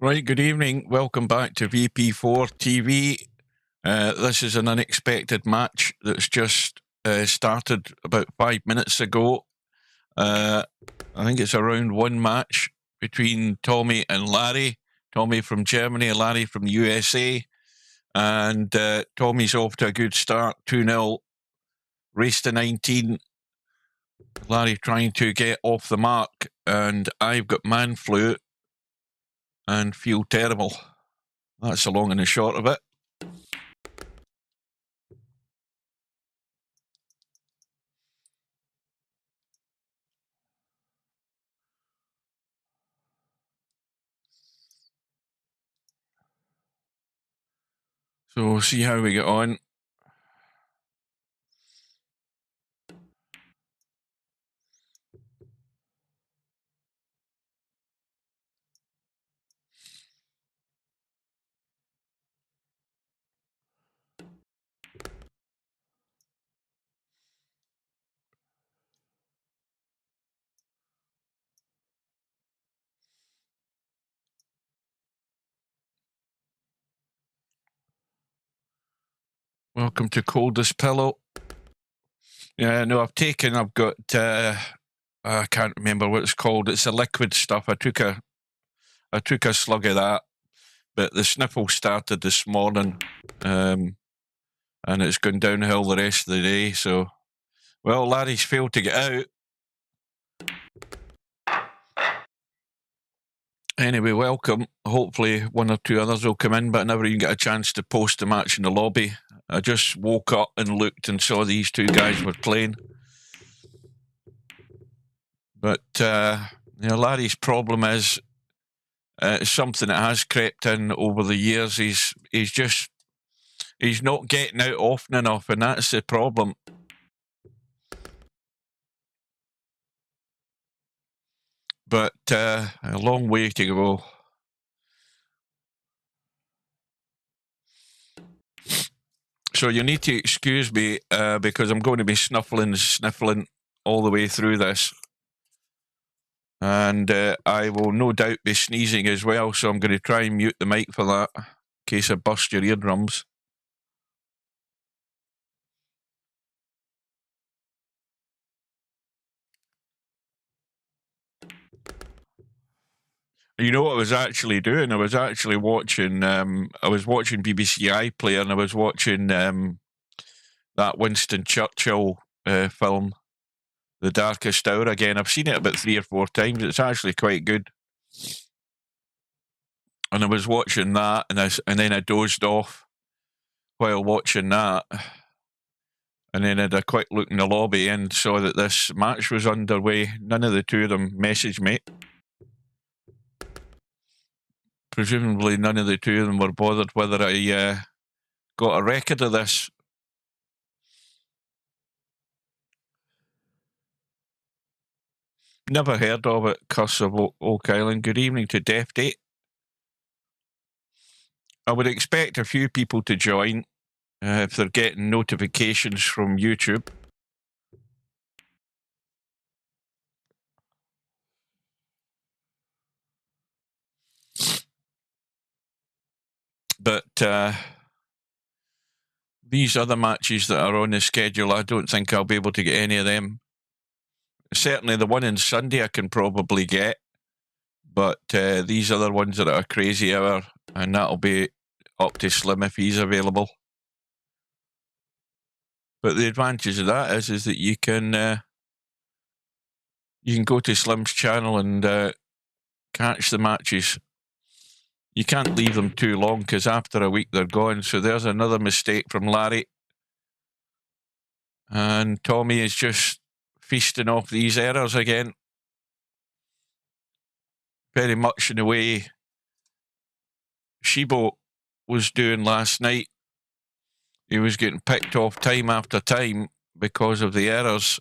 Right, good evening. Welcome back to VP4TV. This is an unexpected match that's just started about 5 minutes ago. I think it's a round one match between Tommy and Larry. Tommy from Germany, Larry from the USA. And Tommy's off to a good start, 2-0, race to 19. Larry trying to get off the mark, and I've got man flu and feel terrible. That's the long and the short of it. So we'll see how we get on. Welcome to Coldest Pillow. Yeah, no, I've got, I can't remember what it's called. It's a liquid stuff. I took a slug of that, but the sniffle started this morning, and it's gone downhill the rest of the day. So, well, Larry's failed to get out. Anyway, welcome. Hopefully one or two others will come in, but I never even get a chance to post the match in the lobby. I just woke up and looked and saw these two guys were playing. But, Larry's problem is something that has crept in over the years. He's not getting out often enough, and that's the problem. But a long way to go. So you need to excuse me because I'm going to be sniffling all the way through this. And I will no doubt be sneezing as well, so I'm going to try and mute the mic for that, in case I bust your eardrums. You know what I was actually doing? I was actually watching. I was watching BBC iPlayer, and I was watching that Winston Churchill film, The Darkest Hour. Again, I've seen it about 3 or 4 times. It's actually quite good. And I was watching that, and then I dozed off while watching that. And then I had a quick look in the lobby and saw that this match was underway. None of the two of them messaged me. Presumably none of the two of them were bothered whether I got a record of this. Never heard of it, Cuss of Oak Island. Good evening to Death Date. I would expect a few people to join if they're getting notifications from YouTube. But these other matches that are on the schedule, I don't think I'll be able to get any of them. Certainly the one on Sunday I can probably get, but these other ones are at a crazy hour, and that'll be up to Slim if he's available. But the advantage of that is that you can go to Slim's channel and catch the matches. You can't leave them too long because after a week they're gone. So there's another mistake from Larry. And Tommy is just feasting off these errors again. Very much in the way Shibo was doing last night. He was getting picked off time after time because of the errors.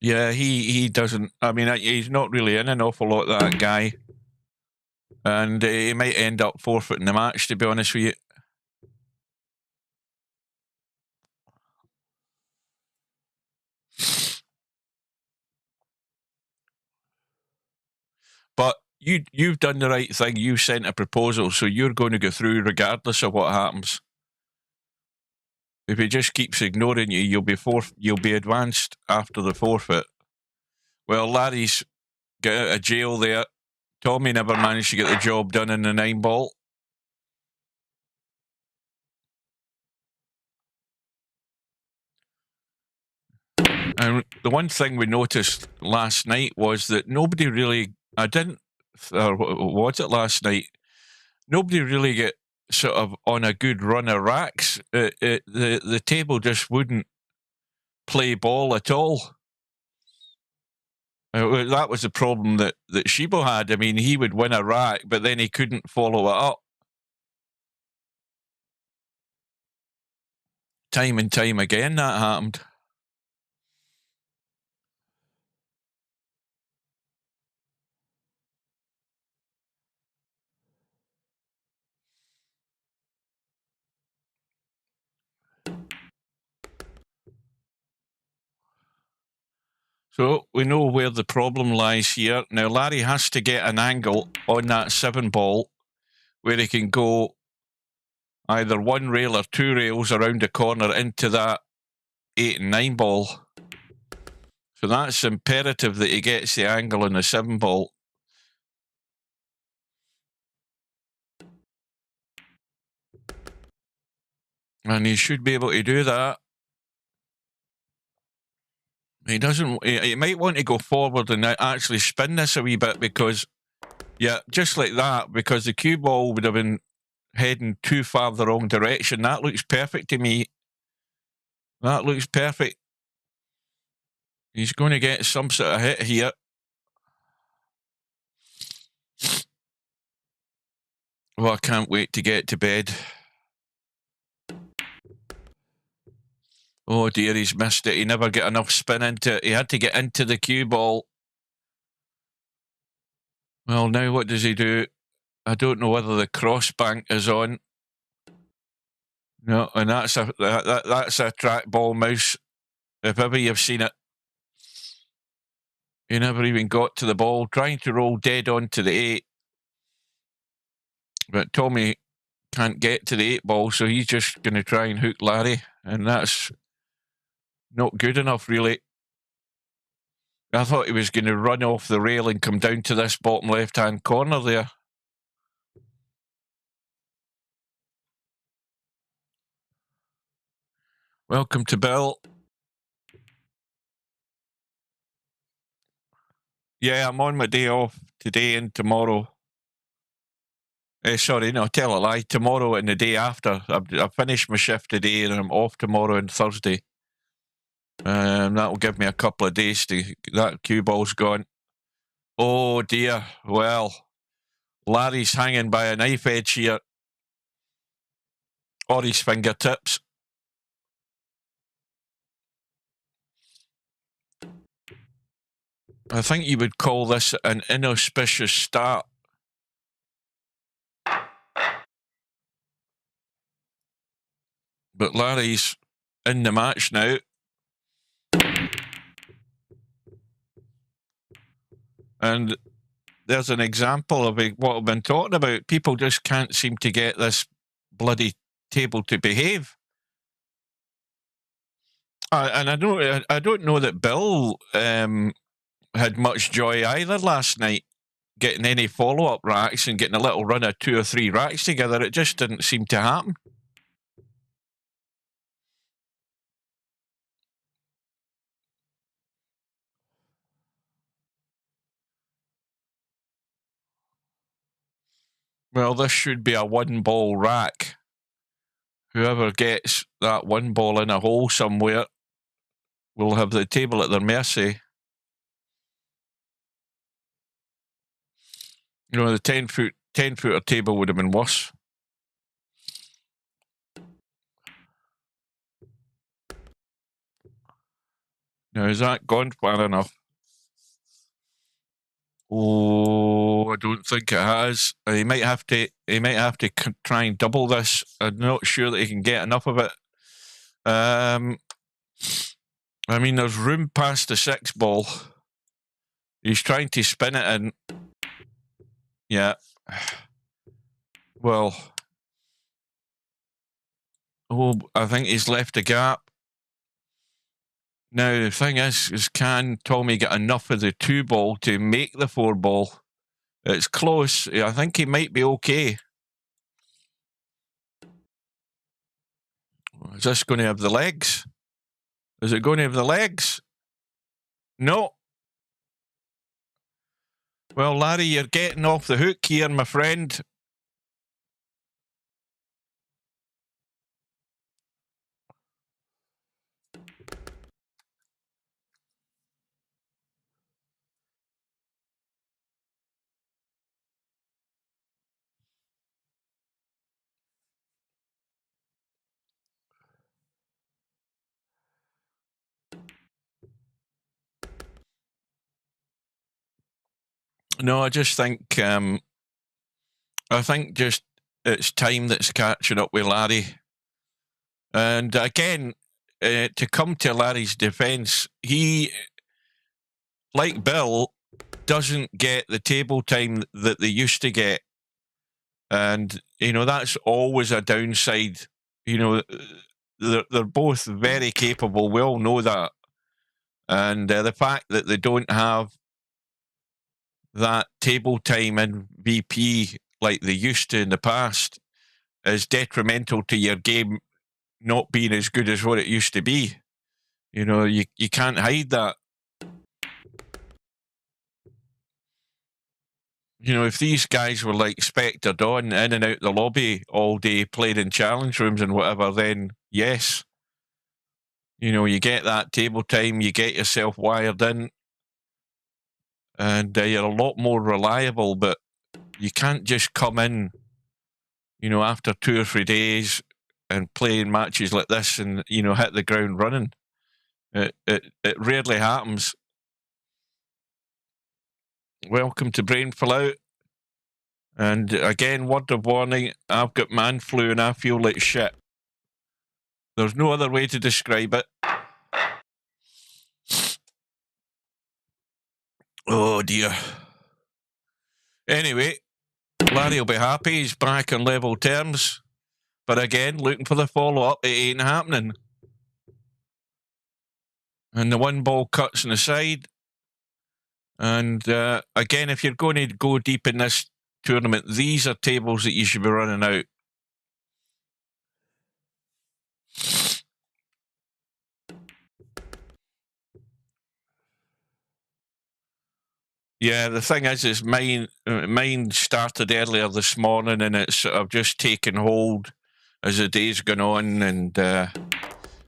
Yeah, he doesn't. I mean, he's not really in an awful lot, that guy. And he might end up forfeiting the match, to be honest with you. But you've done the right thing. You sent a proposal, so you're going to go through regardless of what happens. If he just keeps ignoring you, you'll be advanced after the forfeit. Well, Larry's got out of jail there. Tommy never managed to get the job done in the 9-ball. And the one thing we noticed last night was that nobody really, was it last night? Nobody really get sort of on a good run of racks. The table just wouldn't play ball at all. That was the problem that Shibo had. I mean, he would win a rack, but then he couldn't follow it up. Time and time again, that happened. So we know where the problem lies here. Now, Larry has to get an angle on that 7-ball where he can go either one rail or two rails around the corner into that 8 and 9-ball. So that's imperative that he gets the angle on the 7-ball. And he should be able to do that. He doesn't. He might want to go forward and actually spin this a wee bit because, yeah, just like that, because the cue ball would have been heading too far the wrong direction. That looks perfect to me. That looks perfect. He's going to get some sort of hit here. Well, I can't wait to get to bed. Oh dear, he's missed it. He never got enough spin into it. He had to get into the cue ball. Well, now what does he do? I don't know whether the cross bank is on. No, and that's a trackball mouse. If ever you've seen it. He never even got to the ball, trying to roll dead onto the 8. But Tommy can't get to the 8-ball, so he's just going to try and hook Larry, and that's not good enough, really. I thought he was going to run off the rail and come down to this bottom left-hand corner there. Welcome to Bill. Yeah, I'm on my day off today and tomorrow. Sorry, no, tell a lie. Tomorrow and the day after. I've finished my shift today and I'm off tomorrow and Thursday. That'll give me a couple of days to... That cue ball's gone. Oh, dear. Well, Larry's hanging by a knife edge here. Or his fingertips. I think you would call this an inauspicious start. But Larry's in the match now. And there's an example of what I've been talking about. People just can't seem to get this bloody table to behave. And I don't know that Bill had much joy either last night, getting any follow-up racks and getting a little run of 2 or 3 racks together. It just didn't seem to happen. Well, this should be a 1-ball rack. Whoever gets that 1 ball in a hole somewhere will have the table at their mercy. You know, the 10-footer table would have been worse. Now, is that gone far enough? Oh, I don't think it has. He might have to try and double this. I'm not sure that he can get enough of it. I mean, there's room past the 6-ball. He's trying to spin it in. Yeah. Well, I think he's left a gap. Now, the thing is can Tommy get enough of the 2 ball to make the 4 ball? It's close. I think he might be okay. Is this going to have the legs? Is it going to have the legs? No. Well, Larry, you're getting off the hook here, my friend. No, I just think just it's time that's catching up with Larry. And again, to come to Larry's defence, he, like Bill, doesn't get the table time that they used to get. And, that's always a downside. They're both very capable. We all know that. And the fact that they don't have that table time in VP like they used to in the past is detrimental to your game not being as good as what it used to be. You can't hide that. If these guys were like spectered on in and out the lobby all day, playing in challenge rooms and whatever, then yes. You get that table time, you get yourself wired in, and you're a lot more reliable, but you can't just come in, after 2 or 3 days and playing matches like this and, hit the ground running. It rarely happens. Welcome to Brainful Out. And again, word of warning, I've got man flu and I feel like shit. There's no other way to describe it. Oh dear. Anyway, Larry will be happy. He's back on level terms. But again, looking for the follow-up, it ain't happening. And the 1 ball cuts on the side. And again, if you're going to go deep in this tournament, these are tables that you should be running out. Yeah, the thing is mine started earlier this morning, and it's sort of just taken hold as the day's gone on, and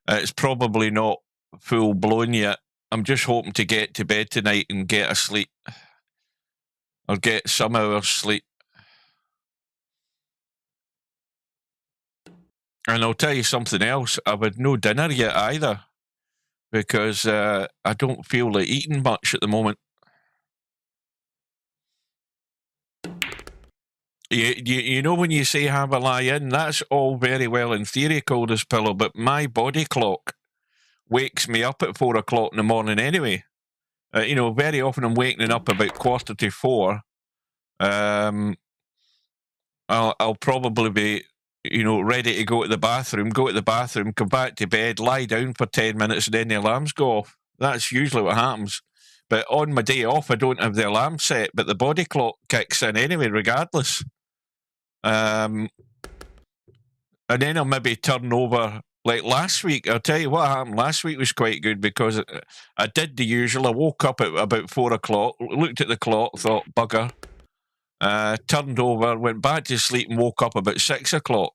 it's probably not full blown yet. I'm just hoping to get to bed tonight and get a sleep, or get some hours sleep. And I'll tell you something else. I've had no dinner yet either, because I don't feel like eating much at the moment. You know when you say have a lie in, that's all very well in theory, cold as pillow, but my body clock wakes me up at 4 o'clock in the morning anyway. Very often I'm waking up about 4:45. I'll probably be, ready to go to the bathroom, come back to bed, lie down for 10 minutes, and then the alarms go off. That's usually what happens. But on my day off, I don't have the alarm set, but the body clock kicks in anyway, regardless. And then I'll maybe turn over. Like last week, I'll tell you what happened. Last week was quite good because I did the usual. I woke up at about 4 o'clock, looked at the clock, thought, bugger. Turned over, went back to sleep and woke up about 6 o'clock.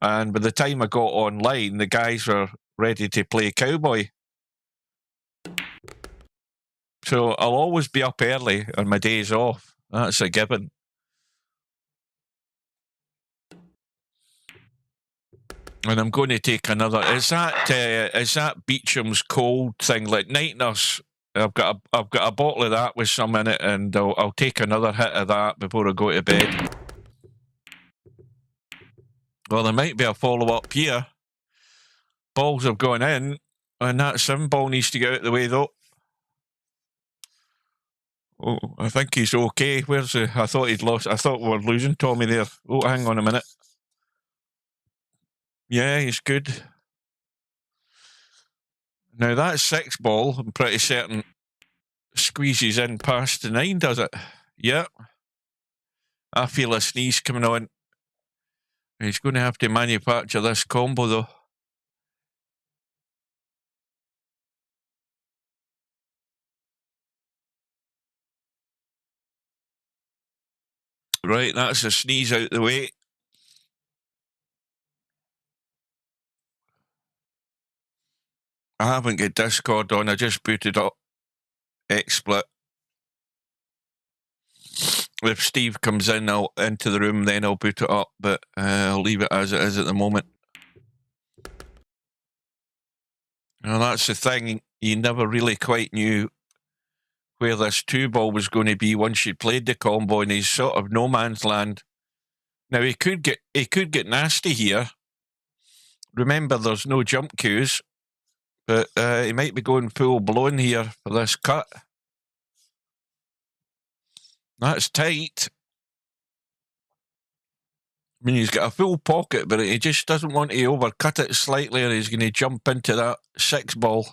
And by the time I got online, the guys were ready to play cowboy. So I'll always be up early on my days off. That's a given. And I'm going to take another. Is that Beecham's cold thing, like Night Nurse? I've got a bottle of that with some in it, and I'll take another hit of that before I go to bed. Well, there might be a follow-up here. Balls have gone in, and that 7 ball needs to get out of the way, though. Oh, I think he's okay. Where's the... I thought he'd lost. I thought we were losing Tommy there. Oh, hang on a minute. Yeah, he's good. Now that 6 ball, I'm pretty certain, squeezes in past the 9, does it? Yeah. I feel a sneeze coming on. He's going to have to manufacture this combo, though. Right, that's a sneeze out the way. I haven't got Discord on. I just booted up XSplit. If Steve comes in into the room, then I'll boot it up, but I'll leave it as it is at the moment. Well, that's the thing. You never really quite knew where this 2 ball was going to be once you played the combo, and he's sort of no man's land. Now he could get nasty here. Remember, there's no jump cues, but he might be going full blown here for this cut. That's tight. I mean, he's got a full pocket, but he just doesn't want to overcut it slightly, or he's going to jump into that 6 ball.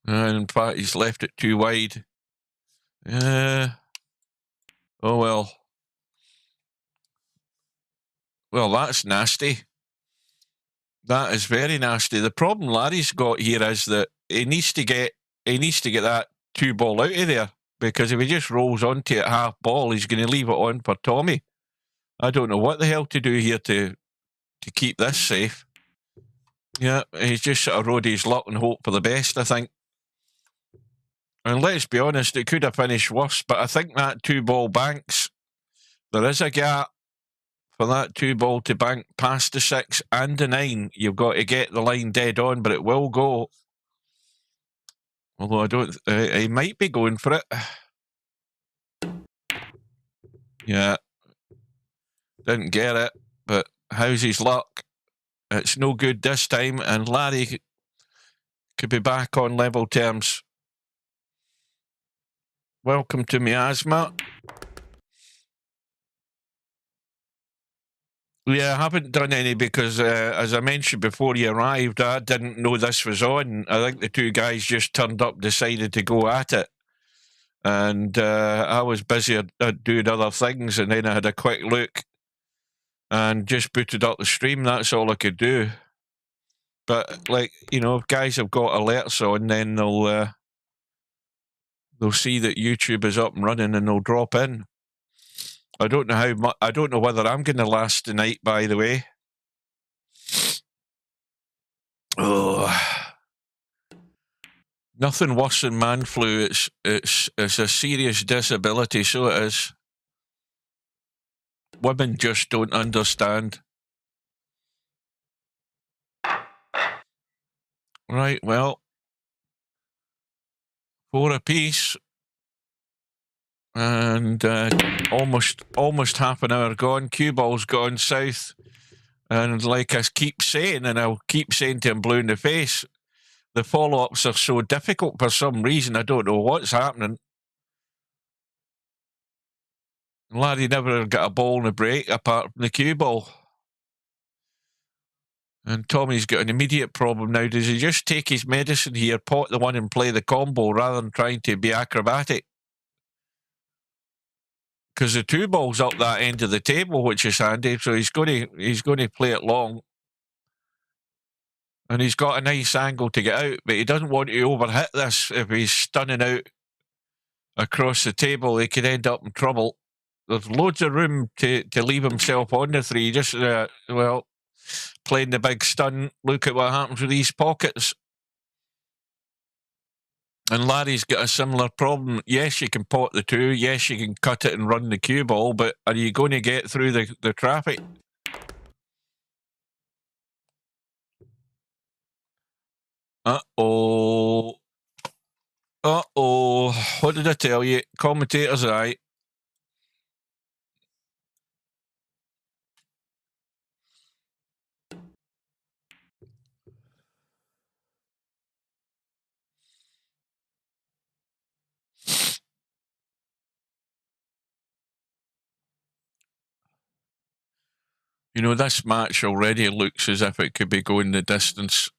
And in fact, he's left it too wide. Oh well. Well, that's nasty. That is very nasty. The problem Larry's got here is that he needs to get that 2 ball out of there, because if he just rolls onto it half ball, he's going to leave it on for Tommy. I don't know what the hell to do here to keep this safe. Yeah, he's just sort of rode his luck and hope for the best, I think. And let's be honest, it could have finished worse, but I think that 2 ball banks. There is a gap for that 2 ball to bank past the 6 and the 9. You've got to get the line dead on, but it will go. Although I don't... he might be going for it. Yeah. Didn't get it, but how's his luck? It's no good this time, and Larry could be back on level terms. Welcome to miasma. Yeah, I haven't done any because, as I mentioned before you arrived, I didn't know this was on. I think the 2 guys just turned up, decided to go at it. And I was busy doing other things, and then I had a quick look and just booted up the stream. That's all I could do. But, like, you know, if guys have got alerts on, then they'll see that YouTube is up and running, and they'll drop in. I don't know how much. I don't know whether I'm going to last the night, by the way. Oh, nothing worse than man flu. It's a serious disability, so it is. Women just don't understand. Right, well, 4 apiece, and almost half an hour gone. Cue ball's gone south, and like I keep saying, and I'll keep saying to him blue in the face, the follow-ups are so difficult for some reason. I don't know what's happening. Larry never got a ball in the break apart from the cue ball. And Tommy's got an immediate problem now. Does he just take his medicine here, pot the one and play the combo rather than trying to be acrobatic? Because the 2 ball's up that end of the table, which is handy, so he's going to play it long. And he's got a nice angle to get out, but he doesn't want to overhit this. If he's stunning out across the table, he could end up in trouble. There's loads of room to leave himself on the 3. Just, well, playing the big stun. Look at what happens with these pockets. And Larry's got a similar problem. Yes, you can pot the 2. Yes, you can cut it and run the cue ball, but are you going to get through the traffic? Uh-oh. Uh-oh. What did I tell you? Commentator's eye. You know, this match already looks as if it could be going the distance.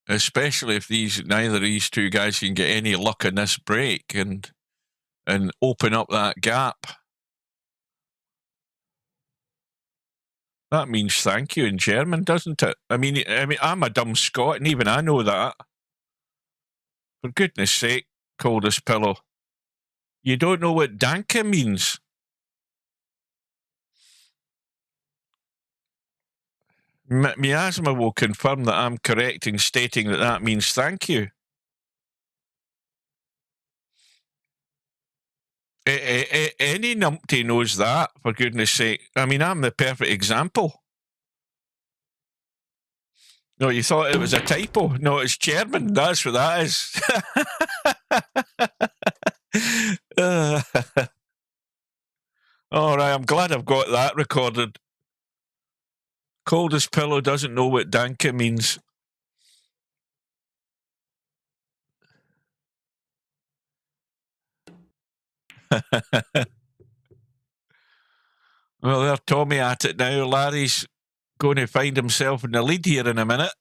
Especially if neither of these two guys can get any luck in this break and open up that gap. That means thank you in German, doesn't it? I mean, I'm a dumb Scot, and even I know that. For goodness sake, coldest pillow. You don't know what danke means. Miasma will confirm that I'm correct in stating that that means thank you. Any numpty knows that, for goodness sake. I mean, I'm the perfect example. No, you thought it was a typo. No, it's German. That's what that is. All right, I'm glad I've got that recorded. Coldest pillow doesn't know what danke means. Well, there's Tommy at it now. Larry's going to find himself in the lead here in a minute.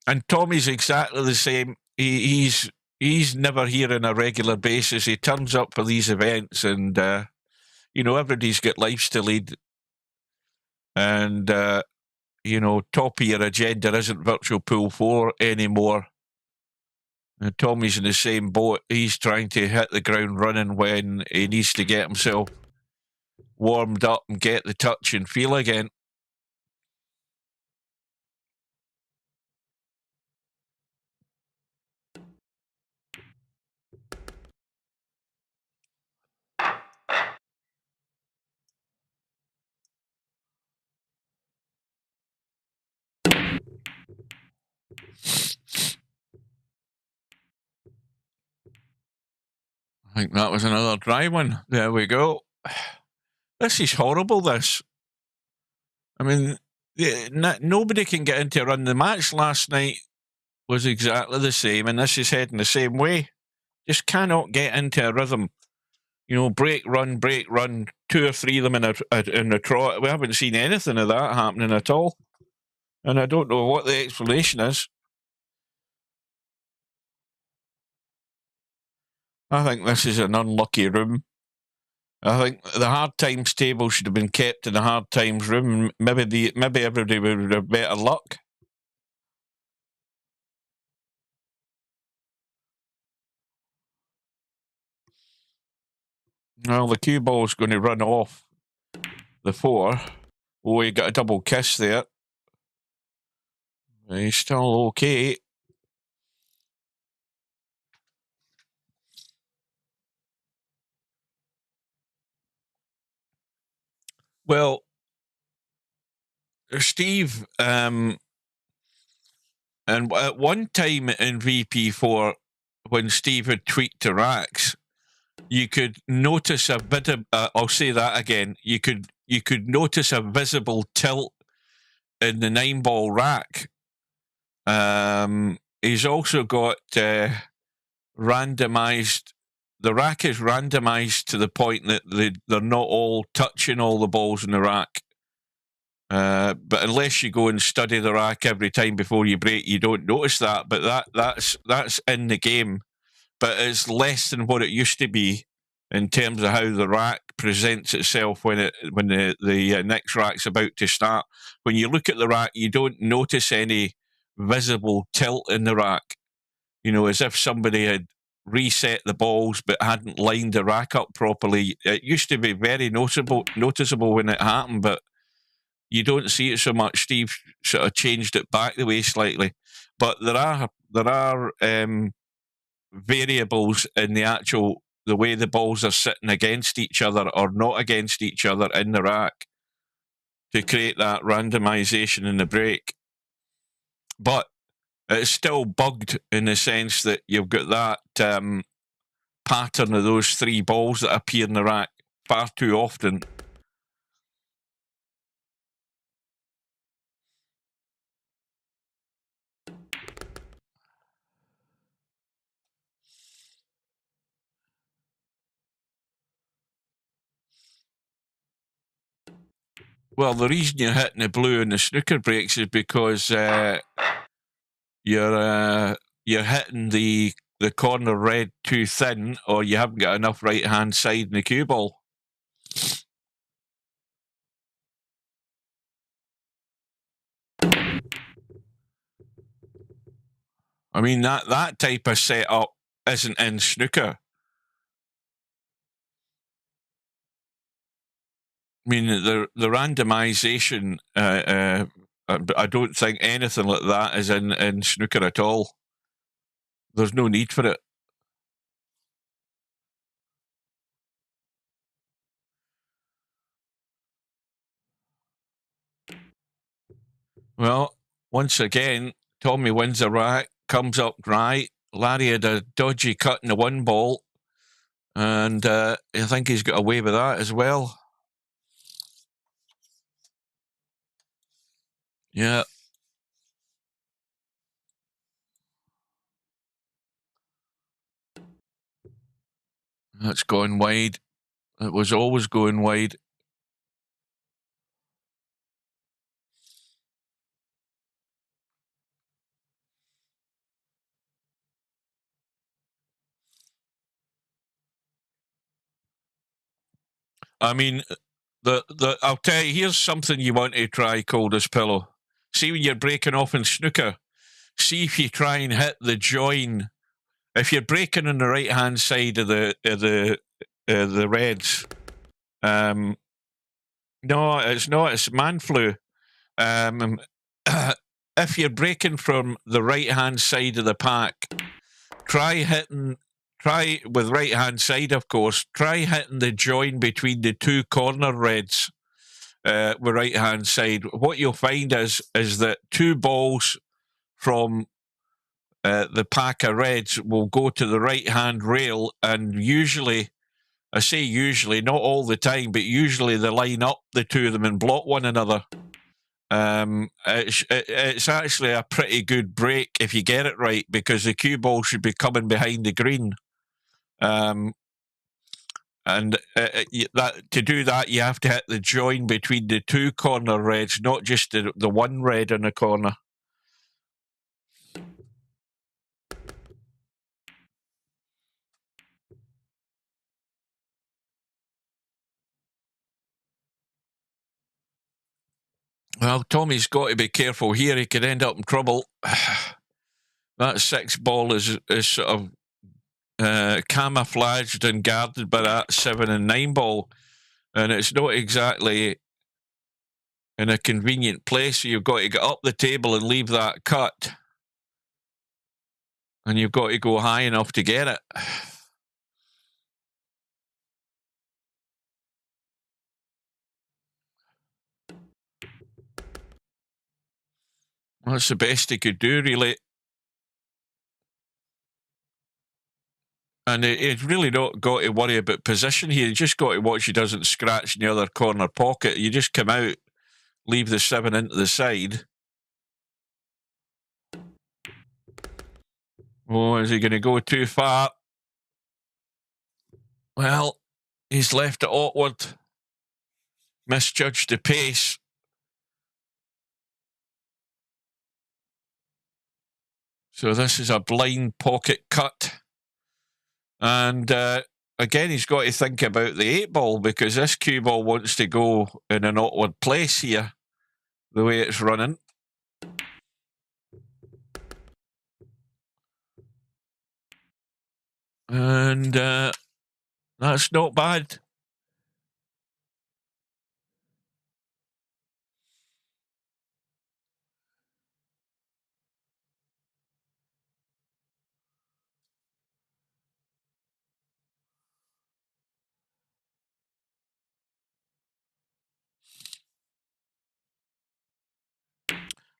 And Tommy's exactly the same. He's never here on a regular basis. He turns up for these events, and everybody's got lives to lead. And top of your agenda isn't Virtual Pool 4 anymore. And Tommy's in the same boat. He's trying to hit the ground running when he needs to get himself warmed up and get the touch and feel again. I think that was another dry one. There we go. This is horrible, this. I mean, nobody can get into a run. The match last night was exactly the same, and this is heading the same way. Just cannot get into a rhythm. Break, run, 2 or 3 of them in a trot. We haven't seen anything of that happening at all. And I don't know what the explanation is. I think this is an unlucky room. I think the hard times table should have been kept in the hard times room. Maybe everybody would have better luck. Well, the cue ball's going to run off the 4. Oh, he got a double kiss there. He's still okay. Well, Steve, and at one time in VP4, when Steve had tweaked to racks, you could notice a bit of. I'll say that again. You could notice a visible tilt in the 9-ball rack. He's also got randomized. The rack is randomized to the point that they're not all touching all the balls in the rack. But unless you go and study the rack every time before you break, you don't notice that. But that's in the game. But it's less than what it used to be in terms of how the rack presents itself when the next rack's about to start. When you look at the rack, you don't notice any visible tilt in the rack. As if somebody had reset the balls but hadn't lined the rack up properly. It used to be very noticeable when it happened, but you don't see it so much. Steve sort of changed it back the way slightly, but there are variables in the way the balls are sitting against each other or not against each other in the rack to create that randomization in the break. But it's still bugged in the sense that you've got that pattern of those 3 balls that appear in the rack far too often. Well, the reason you're hitting the blue in the snooker breaks is because you're hitting the corner red too thin, or you haven't got enough right-hand side in the cue ball. I mean, that type of setup isn't in snooker. I mean, the randomization, I don't think anything like that is in snooker at all. There's no need for it. Well, once again, Tommy wins a rack, comes up dry. Larry had a dodgy cut in the one ball, and I think he's got away with that as well. Yeah. That's going wide. It was always going wide. I mean, I'll tell you, here's something you want to try, cold as pillow. See when you're breaking off in snooker, see if you try and hit the join. If you're breaking on the right hand side of the reds, no, it's not. It's man flu. If you're breaking from the right hand side of the pack, try with right hand side, of course. Try hitting the join between the two corner reds with right hand side. What you'll find is that two balls from the pack of reds will go to the right hand rail, and usually, I say usually, not all the time, but usually they line up, the two of them, and block one another. It's actually a pretty good break if you get it right, because the cue ball should be coming behind the green. And that to do that, you have to hit the join between the two corner reds, not just the one red in the corner. Well, Tommy's got to be careful here. He could end up in trouble. That 6 ball is sort of camouflaged and guarded by that 7 and 9 ball, and it's not exactly in a convenient place. So you've got to get up the table and leave that cut, and you've got to go high enough to get it. That's the best he could do, really. And he's really not got to worry about position here. You just got to watch he doesn't scratch in the other corner pocket. You just come out, leave the 7 into the side. Oh, is he going to go too far? Well, he's left it awkward. Misjudged the pace. So this is a blind pocket cut. And again, he's got to think about the 8 ball, because this cue ball wants to go in an awkward place here, the way it's running. And that's not bad.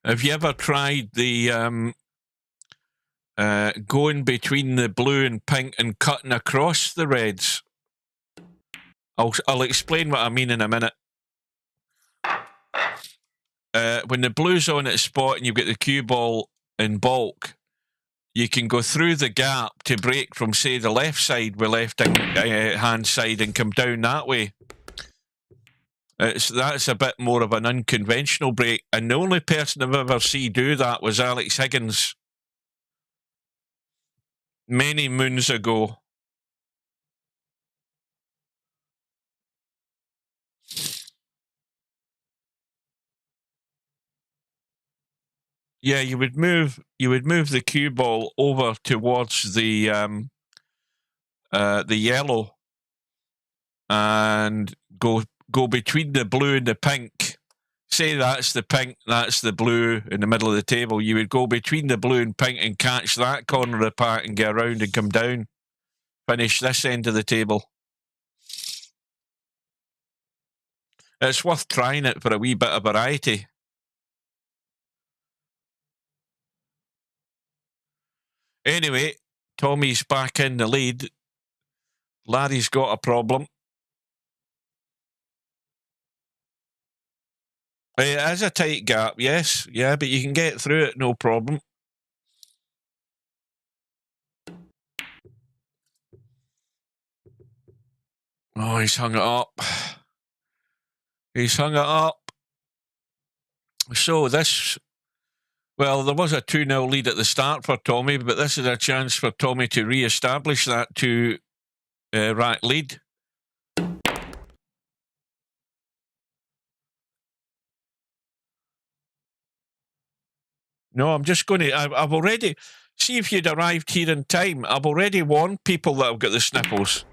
Have you ever tried the going between the blue and pink and cutting across the reds? I'll explain what I mean in a minute. When the blue's on its spot and you've got the cue ball in bulk, you can go through the gap to break from, say, the left side with left hand side and come down that way. That's a bit more of an unconventional break. And the only person I've ever seen do that was Alex Higgins many moons ago. Yeah, you would move the cue ball over towards the yellow and go between the blue and the pink. Say that's the pink, that's the blue in the middle of the table. You would go between the blue and pink and catch that corner of the pack and get around and come down. Finish this end of the table. It's worth trying it for a wee bit of variety. Anyway, Tommy's back in the lead. Larry's got a problem. It is a tight gap, yes. Yeah, but you can get through it, no problem. Oh, he's hung it up. He's hung it up. So this, well, there was a 2-0 lead at the start for Tommy, but this is a chance for Tommy to re-establish that 2-rack lead. No, I'm just going to, I've already, see if you'd arrived here in time, I've already warned people that I've got the sniffles.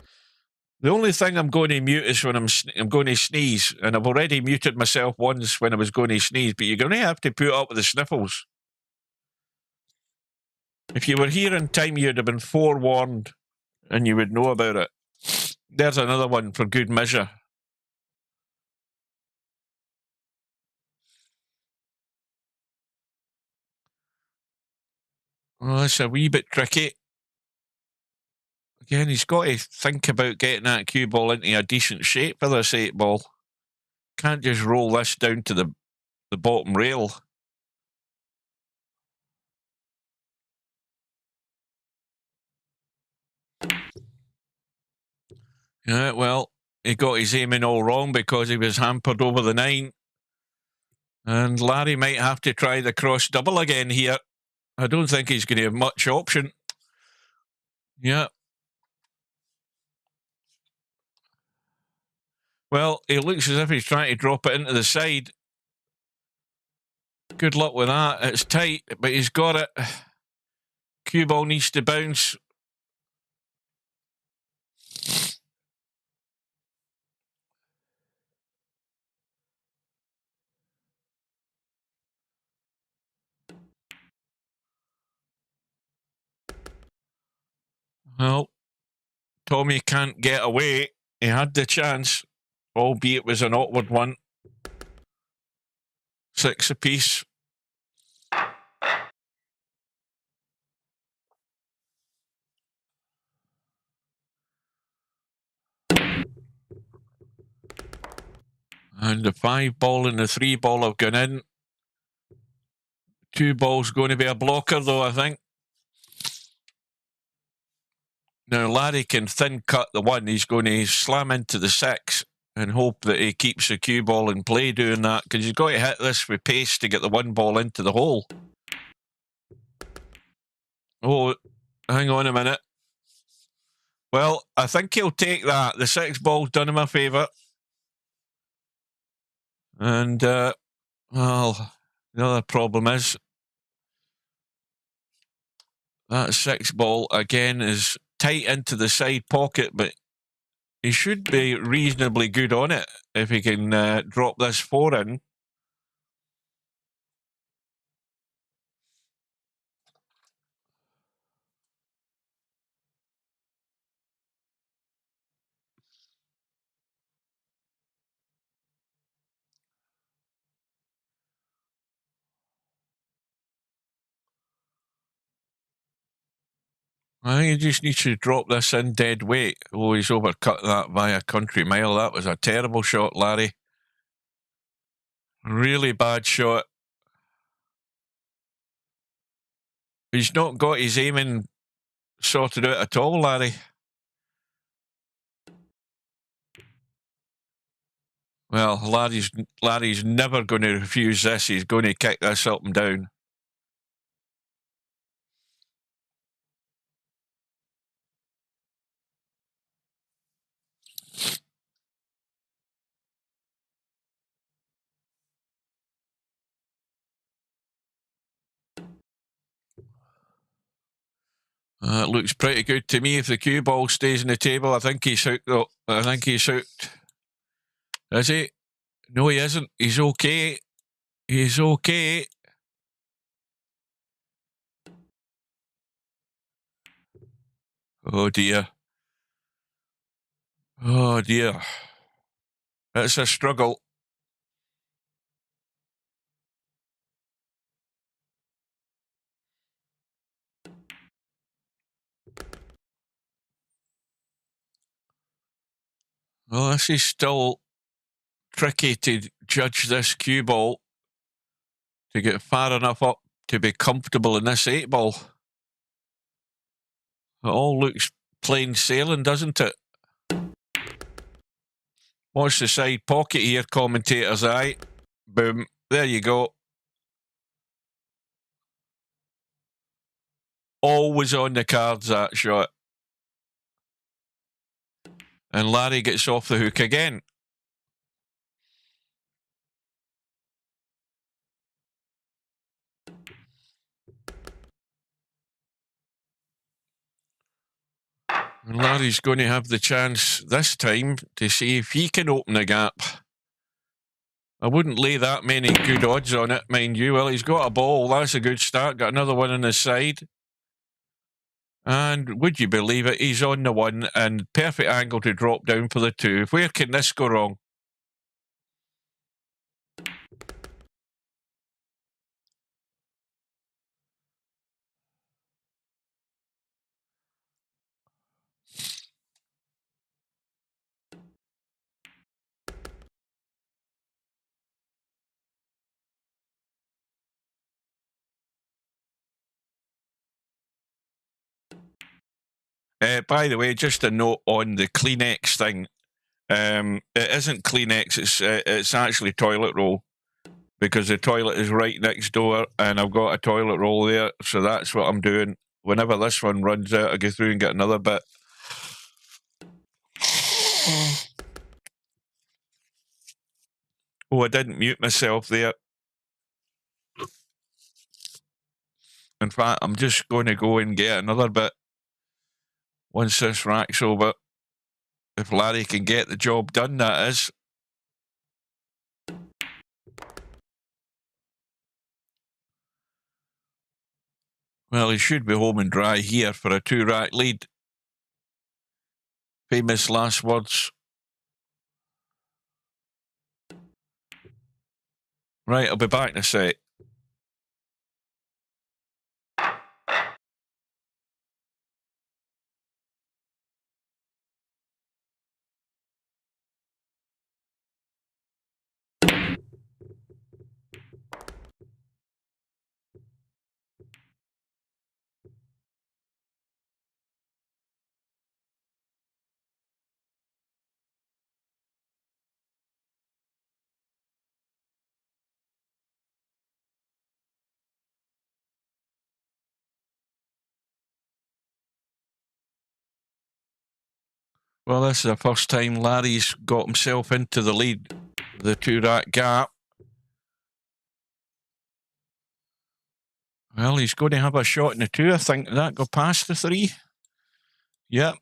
The only thing I'm going to mute is when I'm going to sneeze, and I've already muted myself once when I was going to sneeze, but you're going to have to put up with the sniffles. If you were here in time, you'd have been forewarned, and you would know about it. There's another one for good measure. Oh, it's a wee bit tricky. Again, he's got to think about getting that cue ball into a decent shape for this 8-ball. Can't just roll this down to the bottom rail. Yeah, well, he got his aiming all wrong because he was hampered over the 9. And Larry might have to try the cross double again here. I don't think he's going to have much option. Yeah. Well, it looks as if he's trying to drop it into the side. Good luck with that. It's tight, but he's got it. Cue ball needs to bounce. Well, Tommy can't get away. He had the chance, albeit it was an awkward one. 6 apiece. And the 5-ball and the 3-ball have gone in. 2-ball's going to be a blocker, though, I think. Now, Larry can thin cut the 1. He's going to slam into the 6 and hope that he keeps the cue ball in play doing that, because he's got to hit this with pace to get the 1 ball into the hole. Oh, hang on a minute. Well, I think he'll take that. The 6-ball's done him a favour. And, well, the other problem is that 6-ball, again, is tight into the side pocket, but he should be reasonably good on it if he can drop this 4 in. I think he just needs to drop this in dead weight. Oh, he's overcut that by a country mile. That was a terrible shot, Larry. Really bad shot. He's not got his aiming sorted out at all, Larry. Well, Larry's never going to refuse this. He's going to kick this up and down. It looks pretty good to me. If the cue ball stays on the table, I think he's out, though. I think he's out. Is he? No, he isn't. He's okay. He's okay. Oh, dear. Oh, dear. It's a struggle. Well, this is still tricky to judge this cue ball to get far enough up to be comfortable in this 8-ball. It all looks plain sailing, doesn't it? Watch the side pocket here, commentator's eye. Boom. There you go. Always on the cards, that shot. And Larry gets off the hook again. And Larry's going to have the chance this time to see if he can open the gap. I wouldn't lay that many good odds on it, mind you. Well, he's got a ball. That's a good start. Got another one on his side. And would you believe it? He's on the one and perfect angle to drop down for the 2. Where can this go wrong? By the way, just a note on the Kleenex thing. It isn't Kleenex, it's actually toilet roll, because the toilet is right next door and I've got a toilet roll there, so that's what I'm doing. Whenever this one runs out, I go through and get another bit. Oh, I didn't mute myself there. In fact, I'm just going to go and get another bit once this rack's over. If Larry can get the job done, that is. Well, he should be home and dry here for a 2-rack lead. Famous last words. Right, I'll be back in a sec. Well, this is the first time Larry's got himself into the lead, the 2-rack gap. Well, he's going to have a shot in the 2, I think. Did that go past the 3? Yep.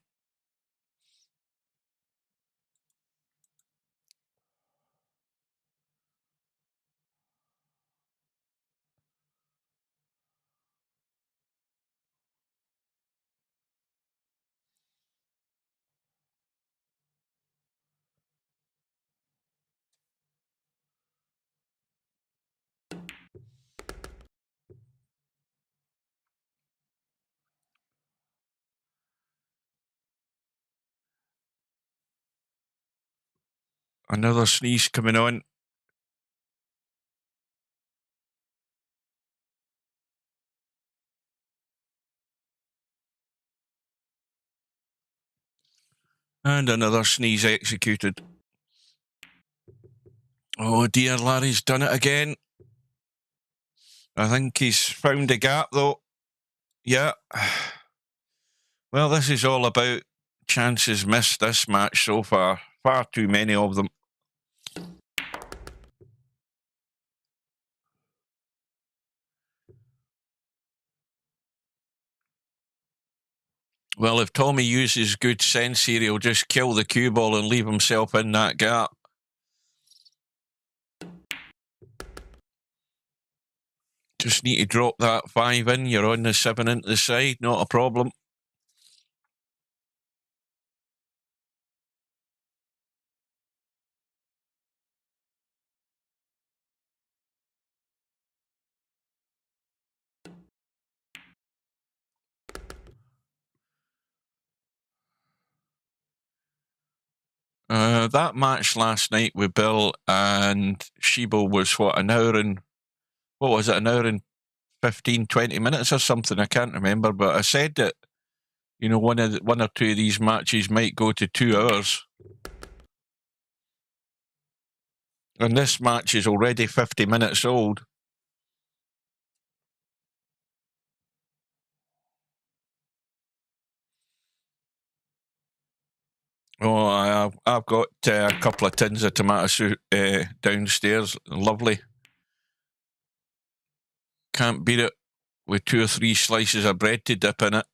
Another sneeze coming on. And another sneeze executed. Oh dear, Larry's done it again. I think he's found a gap though. Yeah. Well, this is all about chances missed this match so far. Far too many of them. Well, if Tommy uses good sense here, he'll just kill the cue ball and leave himself in that gap. Just need to drop that 5 in. You're on the 7 into the side, not a problem. That match last night with Bill and Shibo was what, an hour and 15, 20 minutes or something? I can't remember, but I said that, you know, one or two of these matches might go to 2 hours. And this match is already 50 minutes old. Oh, I've got a couple of tins of tomato soup downstairs. Lovely. Can't beat it with 2 or 3 slices of bread to dip in it.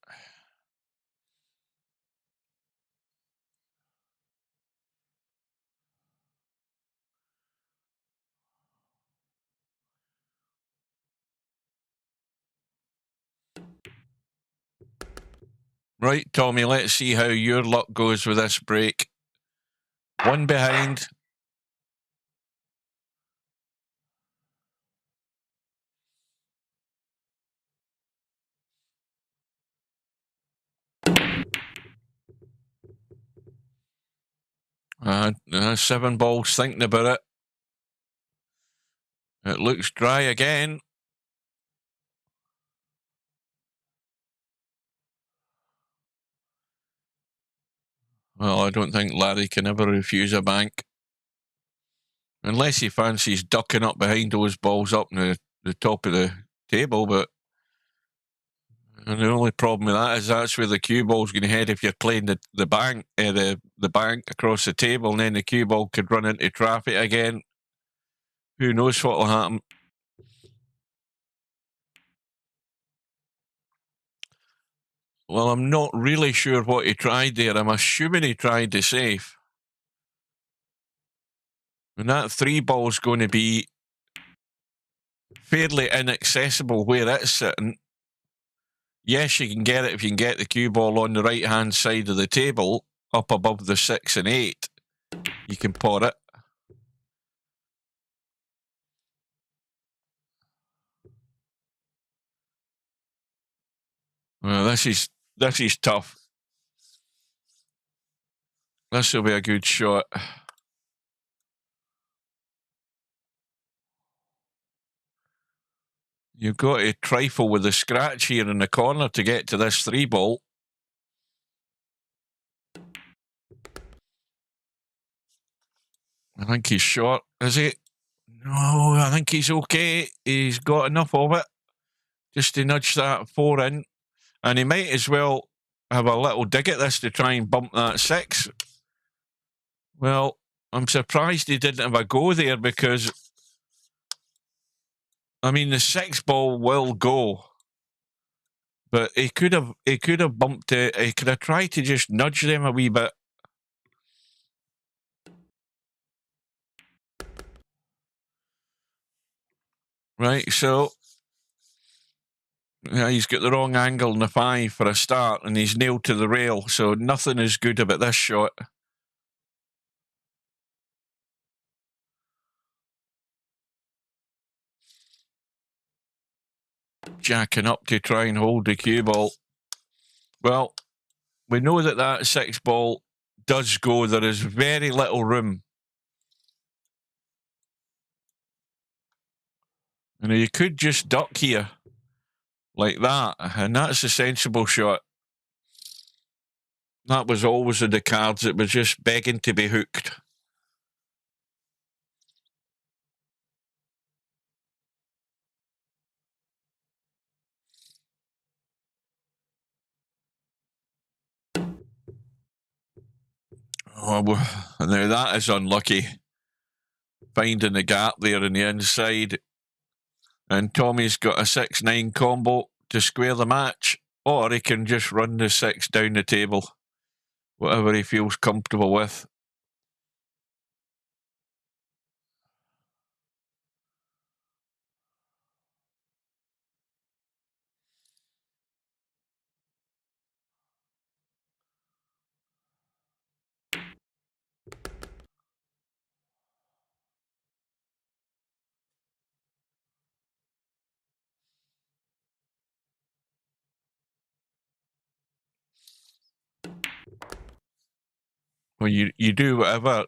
Right, Tommy, let's see how your luck goes with this break. 1 behind. Seven balls thinking about it. It looks dry again. Well, I don't think Larry can ever refuse a bank. Unless he fancies ducking up behind those balls up in the top of the table, but and the only problem with that is that's where the cue ball's going to head if you're playing the bank across the table, and then the cue ball could run into traffic again. Who knows what will happen? Well, I'm not really sure what he tried there. I'm assuming he tried the safe. And that 3 ball's going to be fairly inaccessible where it's sitting. Yes, you can get it if you can get the cue ball on the right-hand side of the table, up above the 6 and 8. You can pot it. Well, this is tough. This will be a good shot. You've got to trifle with the scratch here in the corner to get to this 3 ball. I think he's short, is he? No, I think he's okay. He's got enough of it just to nudge that 4 in. And he might as well have a little dig at this to try and bump that 6. Well, I'm surprised he didn't have a go there because, I mean, the 6 ball will go. But he could have bumped it. He could have tried to just nudge them a wee bit. Right, so yeah, he's got the wrong angle in the 5 for a start, and he's nailed to the rail. So nothing is good about this shot. Jacking up to try and hold the cue ball. Well, we know that 6 ball does go. There is very little room. You know, you could just duck here like that, and that's a sensible shot. That was always in the cards. It was just begging to be hooked. Oh, now that is unlucky. Finding the gap there on the inside. And Tommy's got a 6-9 combo to square the match. Or he can just run the 6 down the table. Whatever he feels comfortable with. Well, you do whatever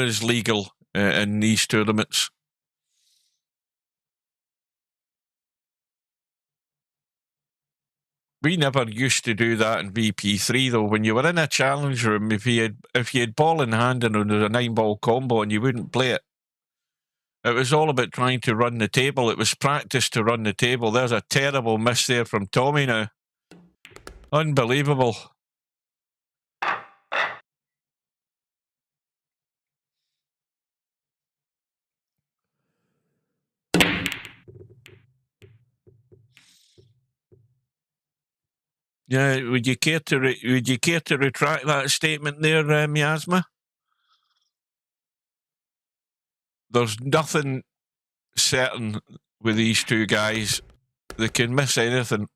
is legal in these tournaments. We never used to do that in VP3 though. When you were in a challenge room, if you had ball in hand and there was a 9-ball combo and you wouldn't play it, it was all about trying to run the table. It was practice to run the table. There's a terrible miss there from Tommy now. Unbelievable. Yeah, would you care to retract that statement there, Miasma? There's nothing certain with these two guys. They can miss anything.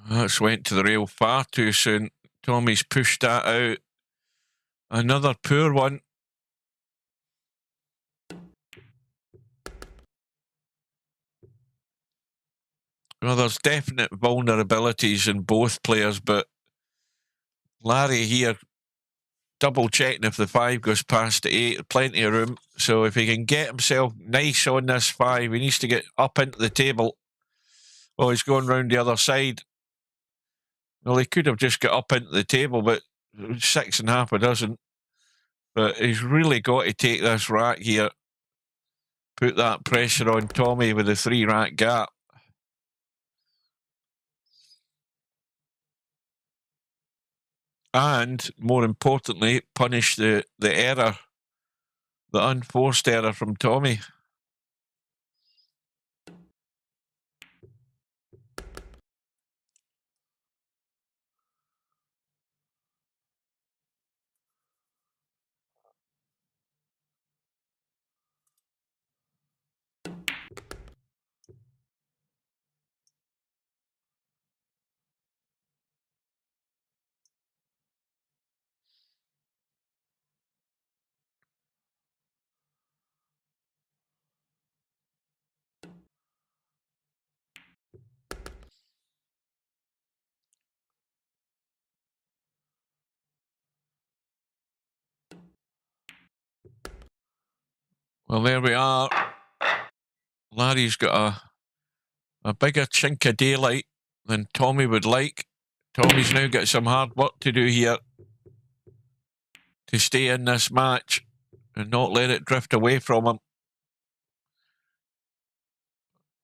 That's went to the rail far too soon. Tommy's pushed that out. Another poor one. Well, there's definite vulnerabilities in both players, but Larry here double checking if the 5 goes past the 8, plenty of room. So if he can get himself nice on this 5, he needs to get up into the table. Oh, he's going round the other side. Well, he could have just got up into the table, but 6.5 doesn't. But he's really got to take this rack here. Put that pressure on Tommy with the 3-rack gap. And, more importantly, punish the error, the unforced error from Tommy. Well, there we are. Larry's got a bigger chink of daylight than Tommy would like. Tommy's now got some hard work to do here to stay in this match and not let it drift away from him.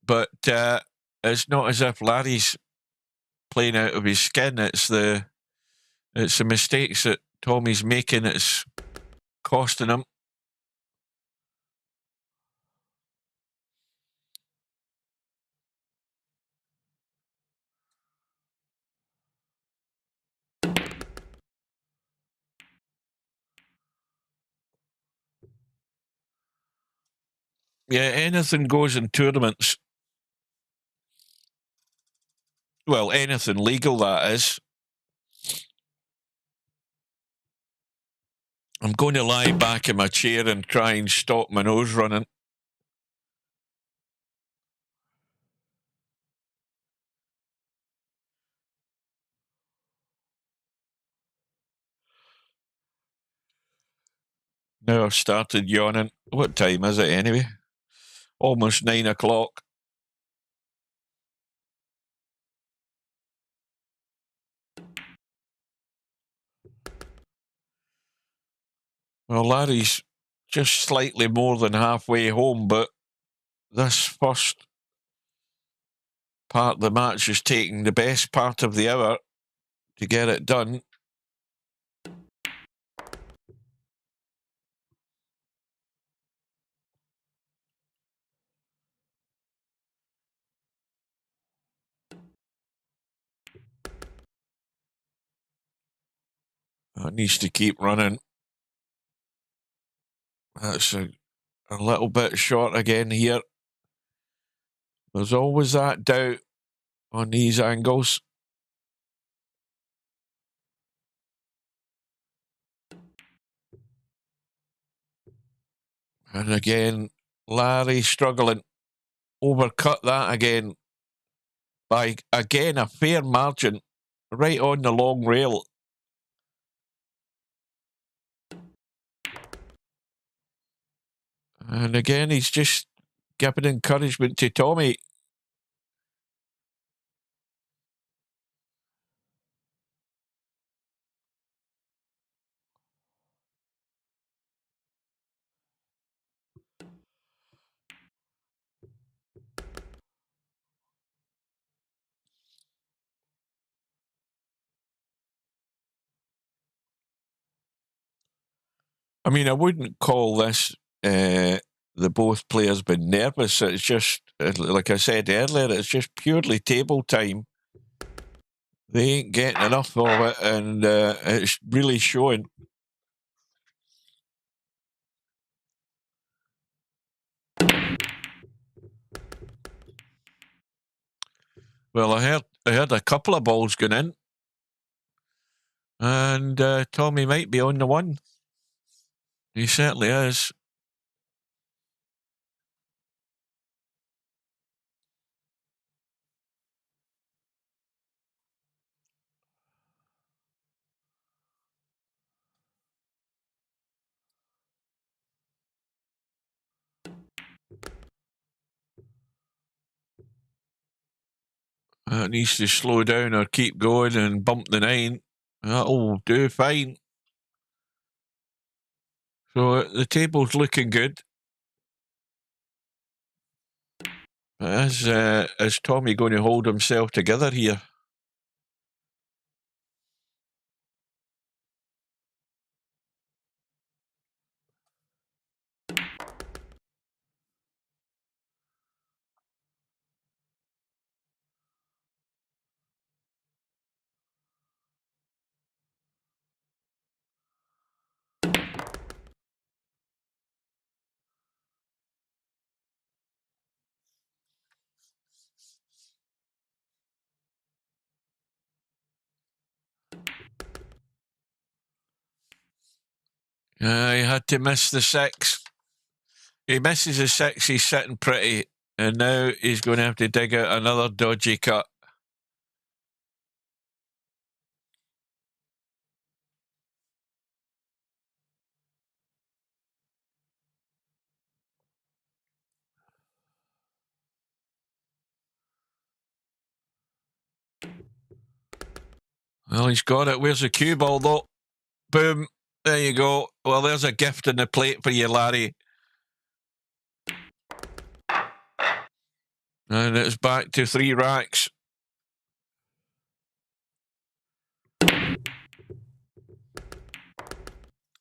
But it's not as if Larry's playing out of his skin. It's the mistakes that Tommy's making that's costing him. Yeah, anything goes in tournaments. Well, anything legal, that is. I'm going to lie back in my chair and try and stop my nose running. Now I've started yawning. What time is it anyway? Almost 9 o'clock. Well, Larry's just slightly more than halfway home, but this first part of the match is taking the best part of the hour to get it done. It needs to keep running. That's a little bit short again here. There's always that doubt on these angles. And again, Larry struggling. Overcut that again by, again, a fair margin right on the long rail. And again, he's just giving encouragement to Tommy. I mean, I wouldn't call this the both players been nervous. It's just, like I said earlier, it's just purely table time. They ain't getting enough of it, and it's really showing. Well, I heard a couple of balls going in, and Tommy might be on the one. He certainly is. Needs to slow down or keep going and bump the 9. That'll do fine. So the table's looking good. Is Tommy going to hold himself together here? He had to miss the 6. He misses the 6, he's sitting pretty, and now he's going to have to dig out another dodgy cut. Well, he's got it. Where's the cue ball, though? Boom. There you go. Well, there's a gift in the plate for you, Larry. And it's back to 3 racks.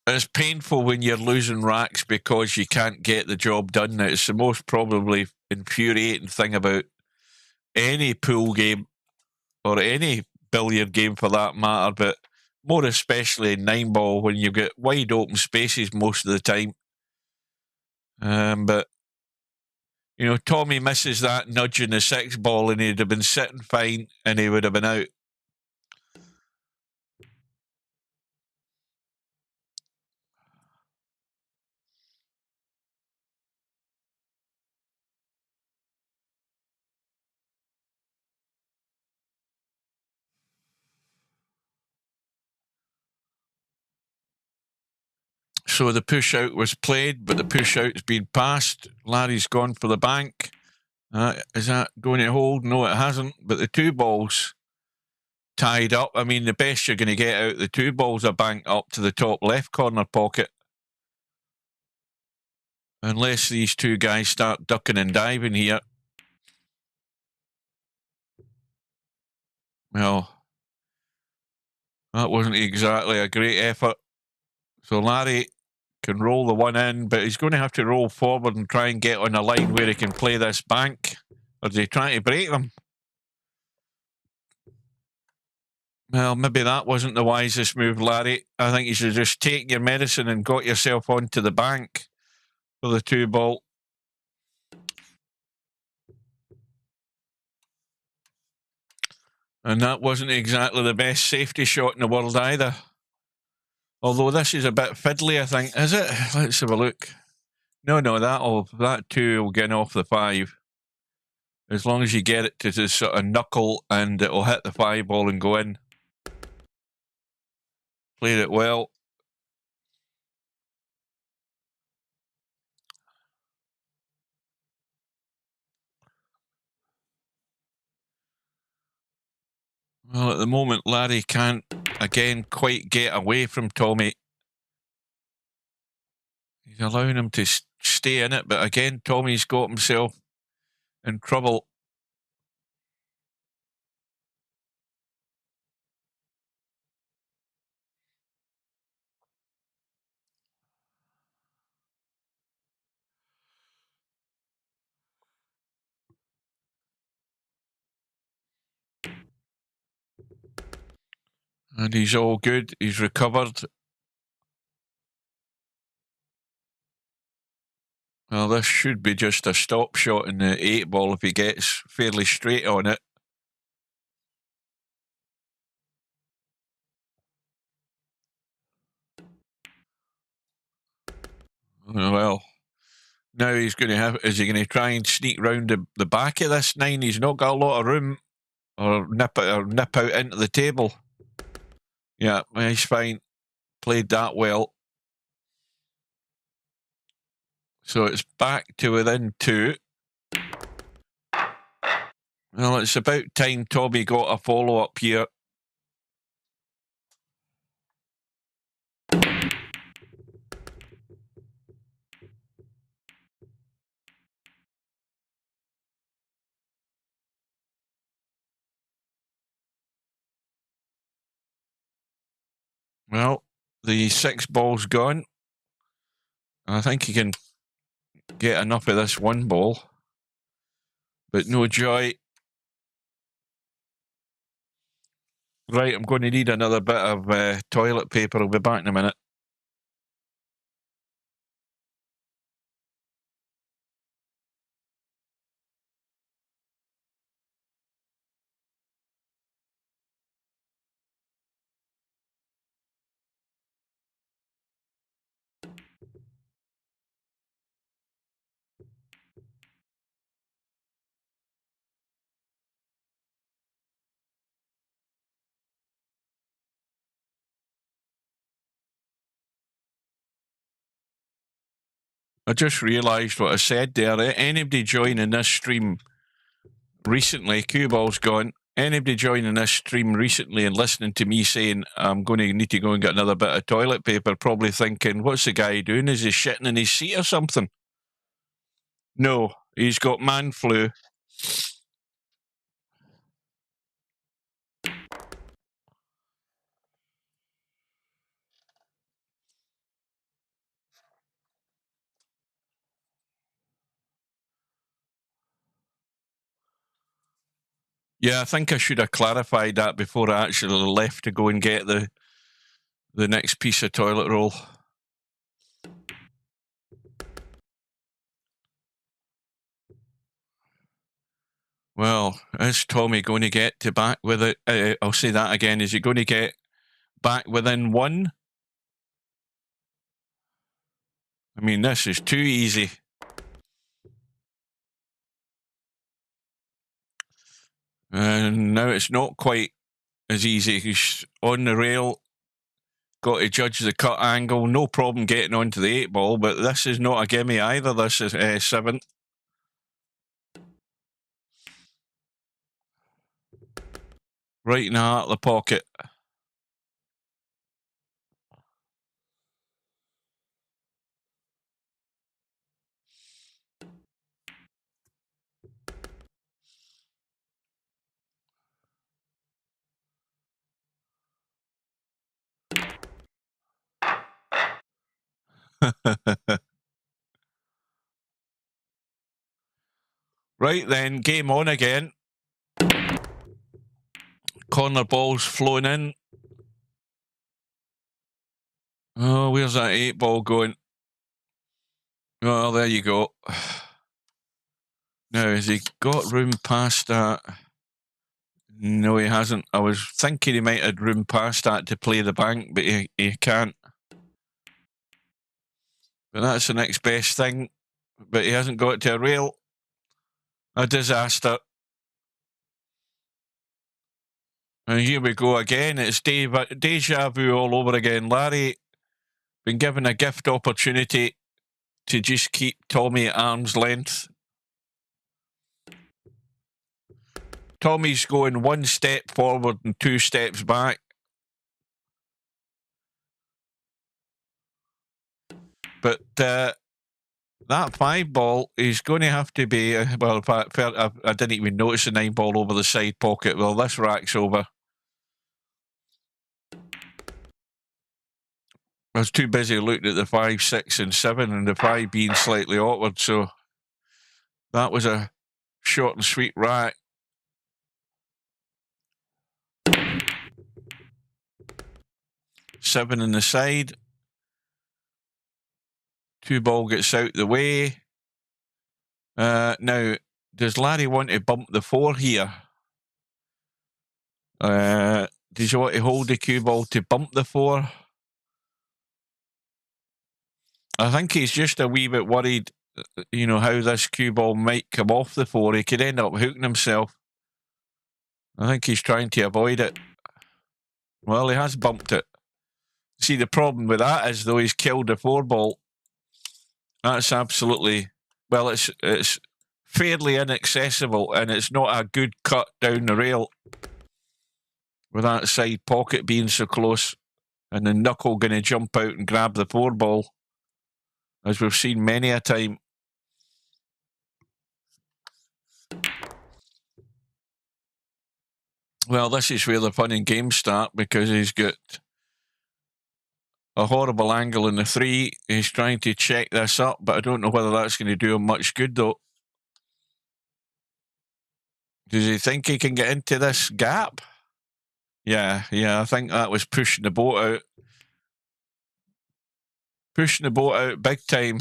It's painful when you're losing racks because you can't get the job done. It's the most probably infuriating thing about any pool game or any billiard game for that matter, but more especially in 9-ball when you get wide open spaces most of the time. But, you know, Tommy misses that nudge in the 6 ball and he'd have been sitting fine and he would have been out. So the push out was played, but the push out's been passed. Larry's gone for the bank. Is that going to hold? No, it hasn't. But the 2 balls tied up. I mean, the best you're going to get out the 2 balls are banked up to the top left corner pocket. Unless these two guys start ducking and diving here. Well, that wasn't exactly a great effort. So Larry can roll the one in, but he's going to have to roll forward and try and get on a line where he can play this bank. Or is he trying to break them? Well, maybe that wasn't the wisest move, Larry. I think you should just take your medicine and got yourself onto the bank for the 2-ball. And that wasn't exactly the best safety shot in the world either. Although this is a bit fiddly, I think. Is it? Let's have a look. No, that 2 will get off the 5. As long as you get it to just sort of knuckle and it'll hit the 5-ball and go in. Played it well. Well, at the moment, Larry can't, again, quite get away from Tommy. He's allowing him to stay in it, but again, Tommy's got himself in trouble. And he's all good. He's recovered. Well, this should be just a stop shot in the 8-ball if he gets fairly straight on it. Well, now he's going to have. Is he going to try and sneak round the back of this 9? He's not got a lot of room, or nip out into the table. Yeah, he's fine. Played that well. So it's back to within 2. Well, it's about time Tommy got a follow-up here. Well, the 6-ball's gone. I think he can get enough of this 1-ball, but no joy. Right, I'm going to need another bit of toilet paper. I'll be back in a minute. I just realised what I said there. Anybody joining this stream recently, cue ball's gone. Anybody joining this stream recently and listening to me saying I'm going to need to go and get another bit of toilet paper, probably thinking, what's the guy doing? Is he shitting in his seat or something? No, he's got man flu. Yeah, I think I should have clarified that before I actually left to go and get the next piece of toilet roll. Well, is Tommy going to get to back with it? I'll say that again. Is he going to get back within 1? I mean, this is too easy. And now it's not quite as easy. He's on the rail, got to judge the cut angle. No problem getting onto the 8-ball, but this is not a gimme either. This is 7. Right in the heart of the pocket. Right then, game on again. Corner ball's flowing in. Oh, where's that 8 ball going? Oh, there you go. Now, has he got room past that? No, he hasn't. I was thinking he might have room past that to play the bank, but he can't. But that's the next best thing. But he hasn't got to a rail. A disaster. And here we go again. It's deja vu all over again. Larry been given a gift opportunity to just keep Tommy at arm's length. Tommy's going 1 step forward and 2 steps back. But that 5 ball is going to have to be, well, in fact, I didn't even notice the 9 ball over the side pocket. Well, this rack's over. I was too busy looking at the 5, 6, and 7, and the 5 being slightly awkward. So that was a short and sweet rack. Seven in the side. 2 ball gets out the way. Now, does Larry want to bump the 4 here? Does he want to hold the cue ball to bump the 4? I think he's just a wee bit worried, you know, how this cue ball might come off the 4. He could end up hooking himself. I think he's trying to avoid it. Well, he has bumped it. See, the problem with that is, though, he's killed the 4 ball. That's absolutely, well, it's fairly inaccessible, and it's not a good cut down the rail with that side pocket being so close, and the knuckle going to jump out and grab the 4 ball, as we've seen many a time. Well, this is where the fun and games start, because he's got a horrible angle in the 3. He's trying to check this up, but I don't know whether that's going to do him much good, though. Does he think he can get into this gap? Yeah, I think that was pushing the boat out. Pushing the boat out big time.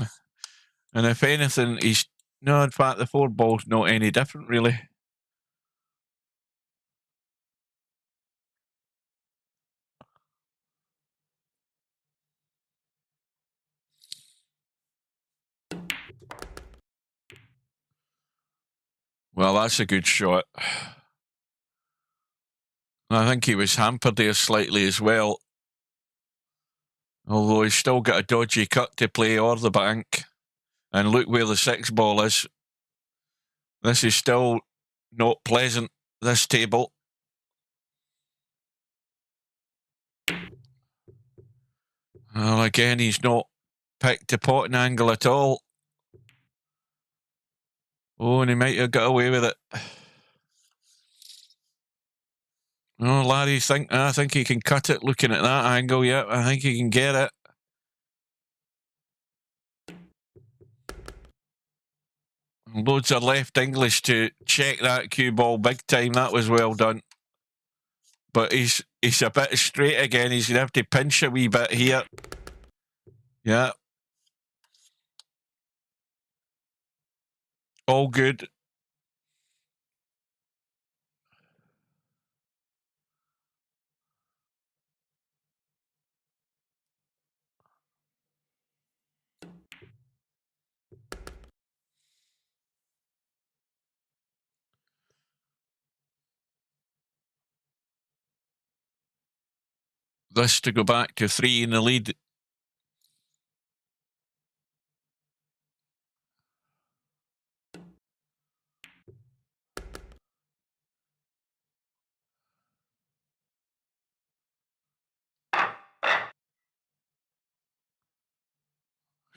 And if anything, no, in fact, the 4 ball's not any different, really. Well, that's a good shot. I think he was hampered there slightly as well. Although he's still got a dodgy cut to play or the bank. And look where the 6 ball is. This is still not pleasant, this table. Well, again, he's not picked the potting angle at all. Oh, and he might have got away with it. Oh, Larry, I think he can cut it looking at that angle. Yeah, I think he can get it. Loads of left English to check that cue ball big time. That was well done. But he's a bit straight again. He's going to have to pinch a wee bit here. Yeah. All good. This to go back to 3 in the lead.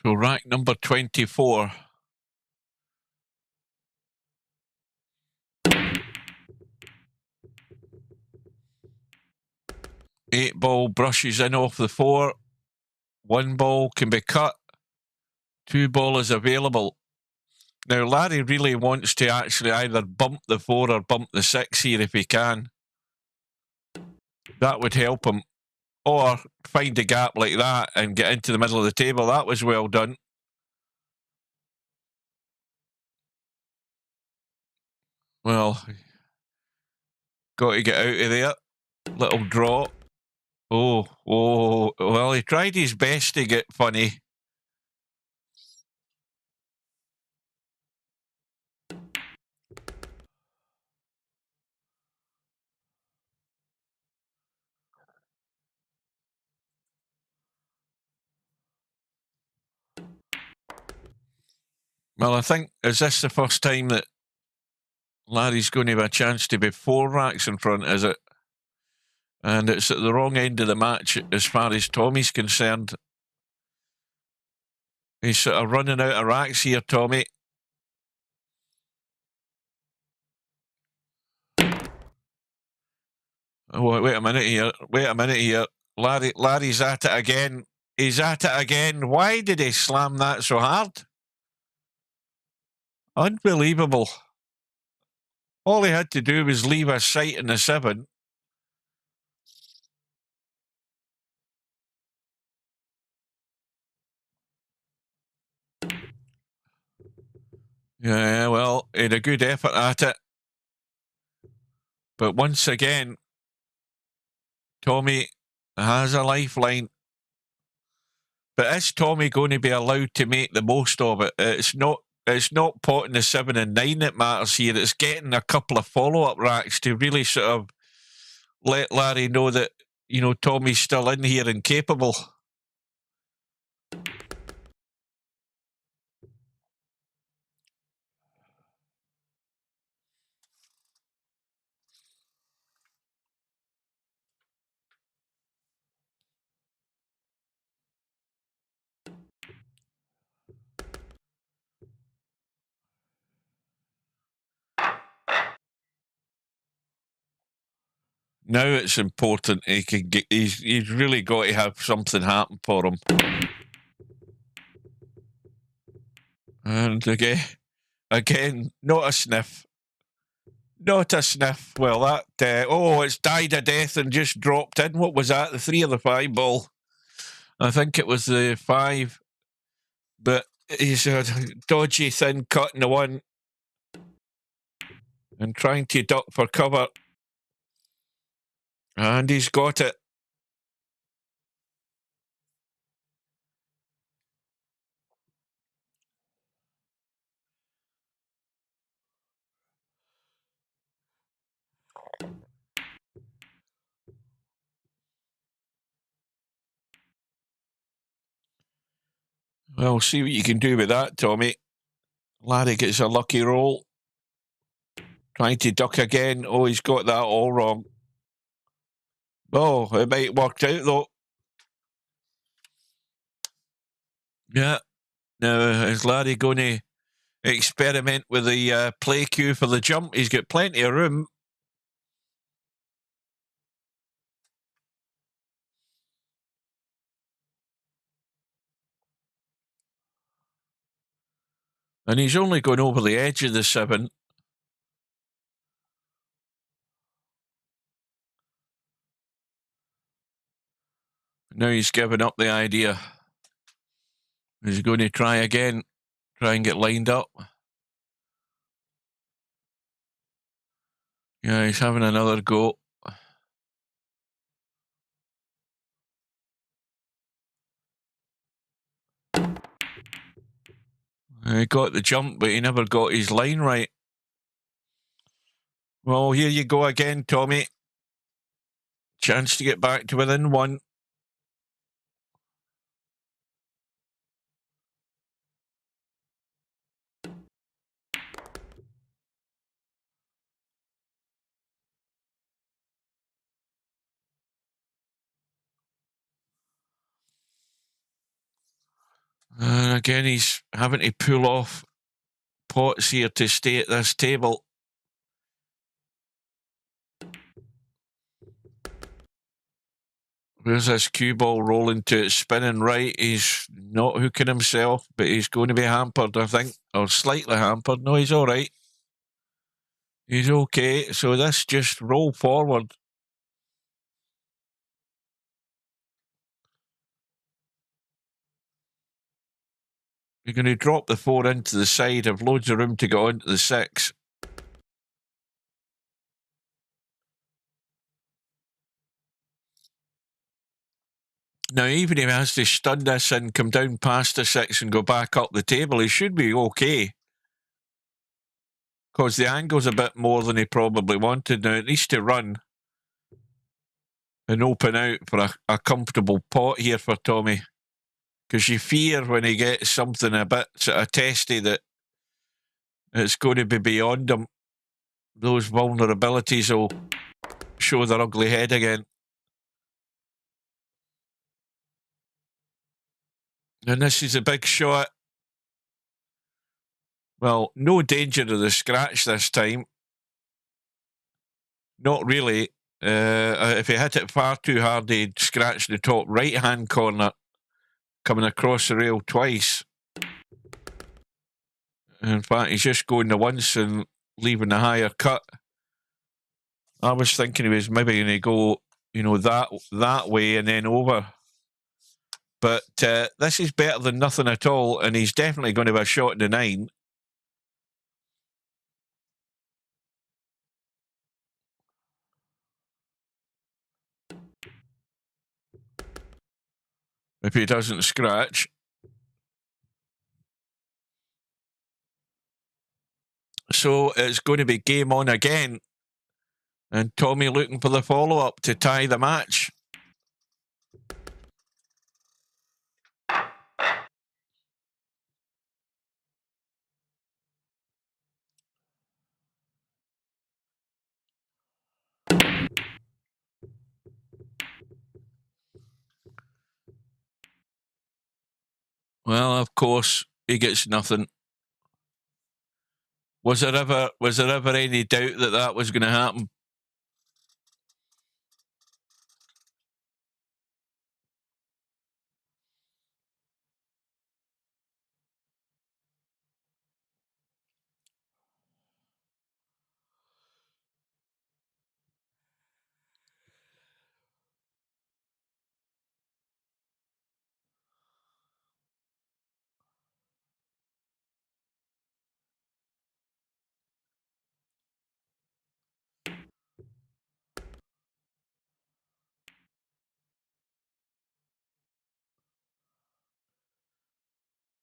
So rack number 24. Eight ball brushes in off the 4. 1 ball can be cut. 2 ball is available. Now, Larry really wants to actually either bump the 4 or bump the 6 here if he can. That would help him. Or find a gap like that and get into the middle of the table. That was well done. Well, got to get out of there. Little draw. Oh, well, he tried his best to get funny. Well, I think, is this the first time that Larry's going to have a chance to be 4 racks in front, is it? And it's at the wrong end of the match as far as Tommy's concerned. He's sort of running out of racks here, Tommy. Oh, wait a minute here. Larry's at it again. He's at it again. Why did he slam that so hard? Unbelievable. All he had to do was leave a sight in the 7. Yeah, well, he had a good effort at it. But once again, Tommy has a lifeline. But is Tommy going to be allowed to make the most of it? It's not potting the 7 and 9 that matters here. It's getting a couple of follow-up racks to really sort of let Larry know that, you know, Tommy's still in here and capable. Now it's important he can get. He's really got to have something happen for him. And again, not a sniff. Not a sniff. Well, that it's died a death and just dropped in. What was that? The 3 or the 5 ball? I think it was the 5. But he's a dodgy thin cut in the 1 and trying to duck for cover. And he's got it. Well, see what you can do with that, Tommy. Larry gets a lucky roll. Trying to duck again. Oh, he's got that all wrong. Oh, it might work out, though. Yeah. Now, is Larry going to experiment with the play cue for the jump? He's got plenty of room. And he's only going over the edge of the 7. Now he's given up the idea. He's going to try again. Try and get lined up. Yeah, he's having another go. He got the jump, but he never got his line right. Well, here you go again, Tommy. Chance to get back to within 1. And again, he's having to pull off pots here to stay at this table. Where's this cue ball rolling to it, spinning right? He's not hooking himself, but he's going to be hampered, I think, or slightly hampered. No, he's all right. He's okay. So this just roll forward. You're going to drop the 4 into the side, have loads of room to go onto the 6. Now, even if he has to stun this and come down past the 6 and go back up the table, he should be okay. Because the angle's a bit more than he probably wanted. Now, it needs to run and open out for a comfortable pot here for Tommy. Because you fear when he gets something a bit sort of testy that it's going to be beyond him. Those vulnerabilities will show their ugly head again. And this is a big shot. Well, no danger of the scratch this time. Not really. If he hit it far too hard, he'd scratch the top right-hand corner, coming across the rail twice. In fact, he's just going the once and leaving the higher cut. I was thinking he was maybe going to go, that way and then over. But this is better than nothing at all, and he's definitely going to have a shot in the 9. If he doesn't scratch. So it's going to be game on again. And Tommy looking for the follow-up to tie the match. Well, of course, he gets nothing. Was there ever any doubt that was going to happen?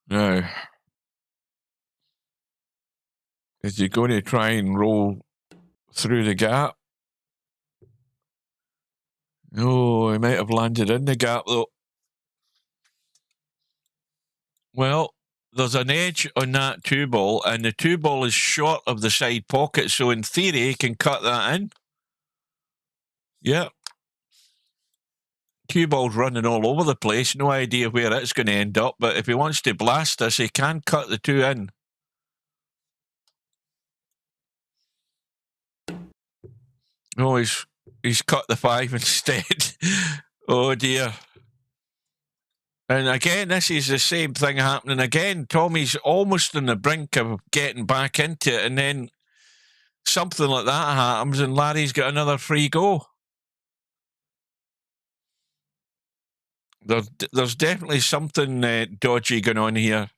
No. Is he going to try and roll through the gap? Oh, he might have landed in the gap, though. Well, there's an edge on that 2-ball, and the 2-ball is short of the side pocket, so in theory, he can cut that in. Yeah. 2-ball's running all over the place. No idea where it's going to end up, but if he wants to blast this, he can cut the 2 in. Oh, he's cut the 5 instead. Oh, dear. And again, this is the same thing happening again. Tommy's almost on the brink of getting back into it, and then something like that happens, and Larry's got another free go. There's definitely something dodgy going on here.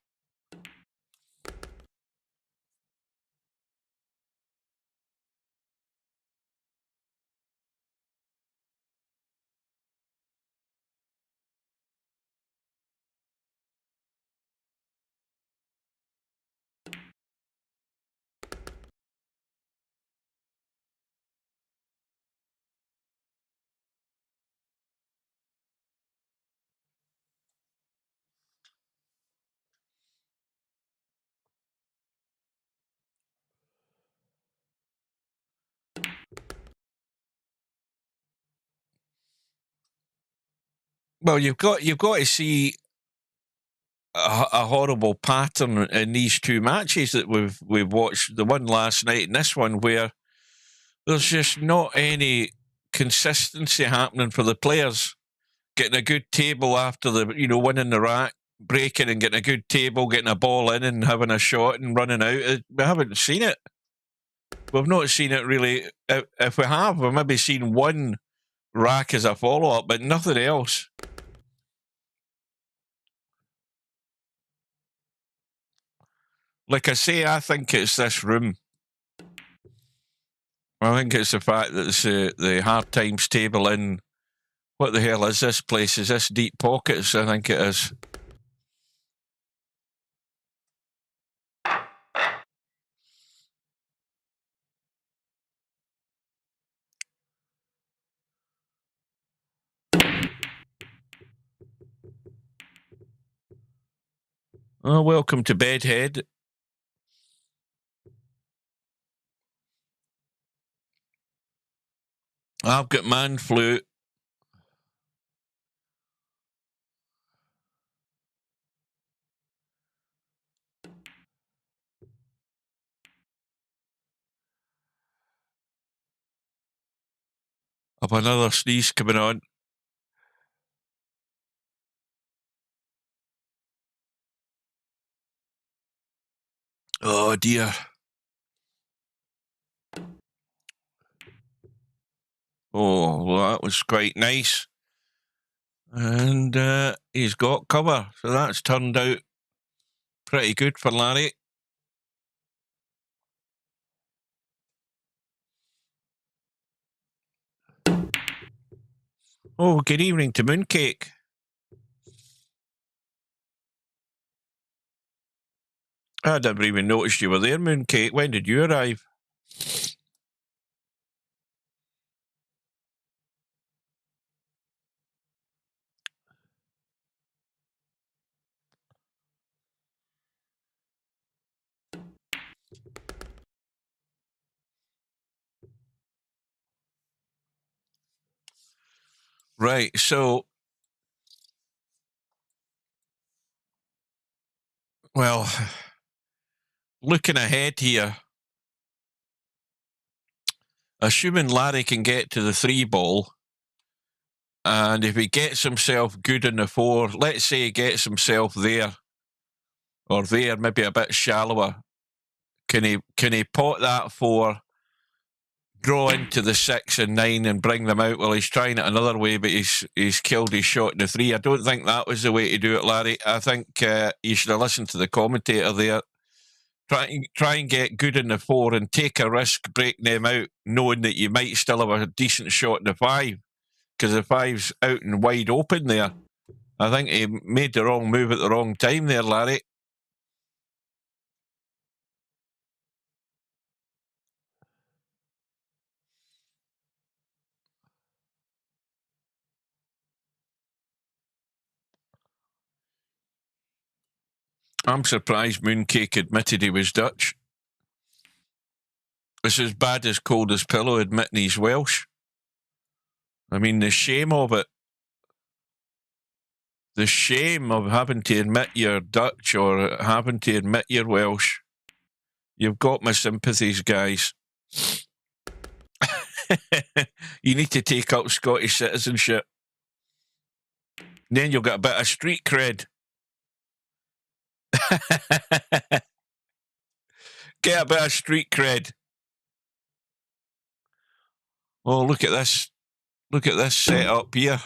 Well, you've got to see a horrible pattern in these 2 matches that we've watched. The one last night and this one, where there's just not any consistency happening for the players. getting a good table after the, winning the rack, breaking and getting a good table, getting a ball in and having a shot and running out. We haven't seen it. We've not seen it really. If we have, we've maybe seen one rack as a follow-up, but nothing else. Like I say, I think it's this room. I think it's the fact that it's the hard times table in. What the hell is this place? Is this Deep Pockets? I think it is. Oh, welcome to Bedhead. I've got man flu. I've another sneeze coming on. Oh dear. Oh, well, that was quite nice. And he's got cover, so that's turned out pretty good for Larry. Oh, good evening to Mooncake. I never even noticed you were there, Mooncake. When did you arrive? Right, so, well, looking ahead here, assuming Larry can get to the 3-ball, and if he gets himself good in the 4, let's say he gets himself there, or there, maybe a bit shallower, can he pot that 4, draw into the 6 and 9 and bring them out? Well, he's trying it another way, but he's killed his shot in the 3. I don't think that was the way to do it, Larry. I think you should have listened to the commentator there. Try and get good in the 4 and take a risk breaking them out, knowing that you might still have a decent shot in the 5, because the 5's out and wide open there. I think he made the wrong move at the wrong time there, Larry. I'm surprised Mooncake admitted he was Dutch. It's as bad as Cold as Pillow admitting he's Welsh. I mean, the shame of it. The shame of having to admit you're Dutch or having to admit you're Welsh. You've got my sympathies, guys. You need to take up Scottish citizenship. Then you'll get a bit of street cred. Get a bit of street cred. Oh, look at this. Look at this setup here.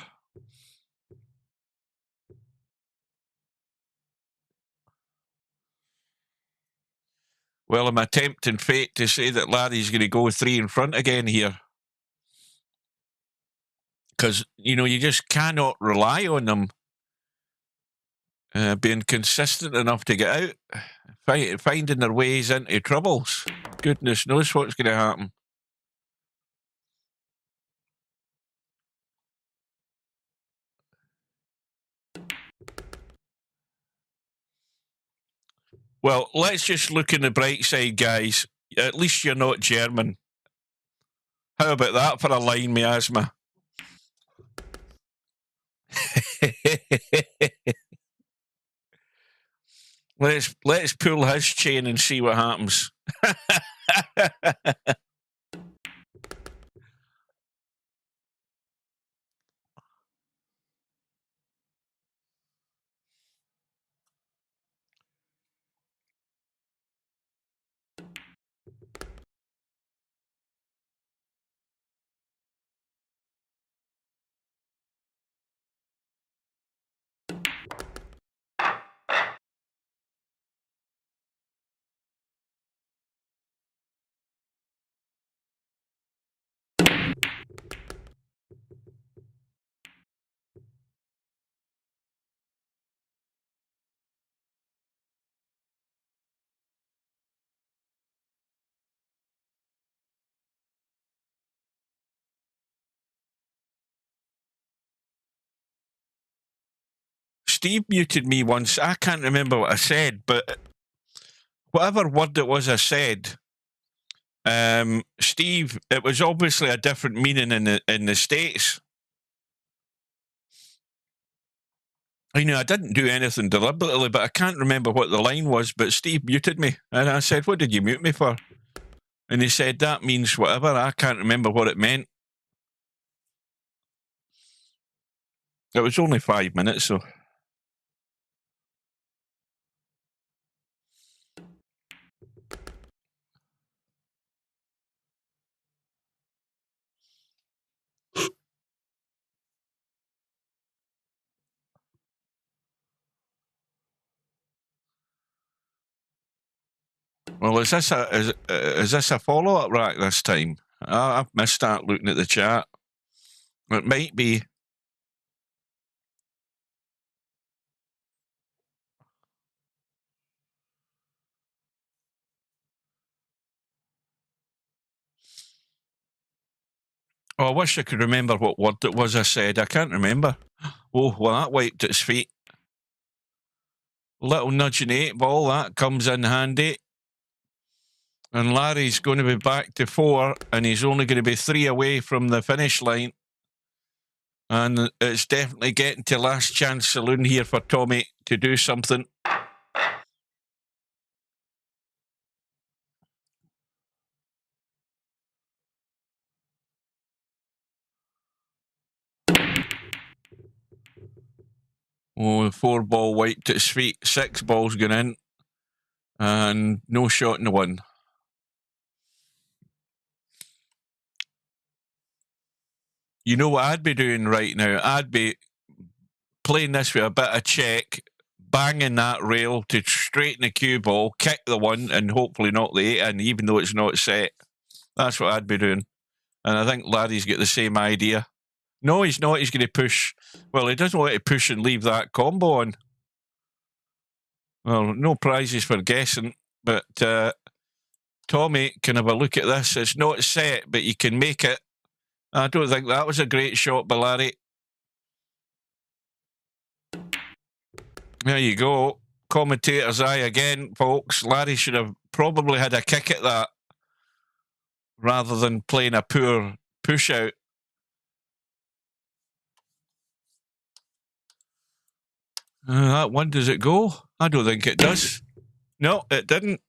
Well, I'm attempting fate to say that Larry's going to go 3 in front again here. Because, you just cannot rely on them being consistent enough to get out, finding their ways into troubles. Goodness knows what's going to happen. Well, let's just look on the bright side, guys. At least you're not German. How about that for a line miasma? Let's pull his chain and see what happens. Steve muted me once. I can't remember what I said, but whatever word it was I said, Steve, it was obviously a different meaning in the States. I didn't do anything deliberately, but I can't remember what the line was, but Steve muted me. And I said, what did you mute me for? And he said, that means whatever. I can't remember what it meant. It was only 5 minutes, so. Well, is this a follow-up rack this time? I missed that looking at the chat. It might be. Oh, I wish I could remember what word it was I said. I can't remember. Oh, well, that wiped its feet. Little nudging 8-ball, that comes in handy. And Larry's going to be back to 4, and he's only going to be 3 away from the finish line. And it's definitely getting to last chance saloon here for Tommy to do something. Oh, 4-ball wiped its feet. 6 balls going in. And no shot in the 1. You know what I'd be doing right now? I'd be playing this with a bit of check, banging that rail to straighten the cue ball, kick the 1, and hopefully knock the 8 in, even though it's not set. That's what I'd be doing. And I think Larry's got the same idea. No, he's not. He's going to push. Well, he doesn't want to push and leave that combo on. Well, no prizes for guessing, but Tommy can have a look at this. It's not set, but you can make it. I don't think that was a great shot by Larry. There you go. Commentator's eye again, folks. Larry should have probably had a kick at that rather than playing a poor push out. That 1, does it go? I don't think it does. No, it didn't.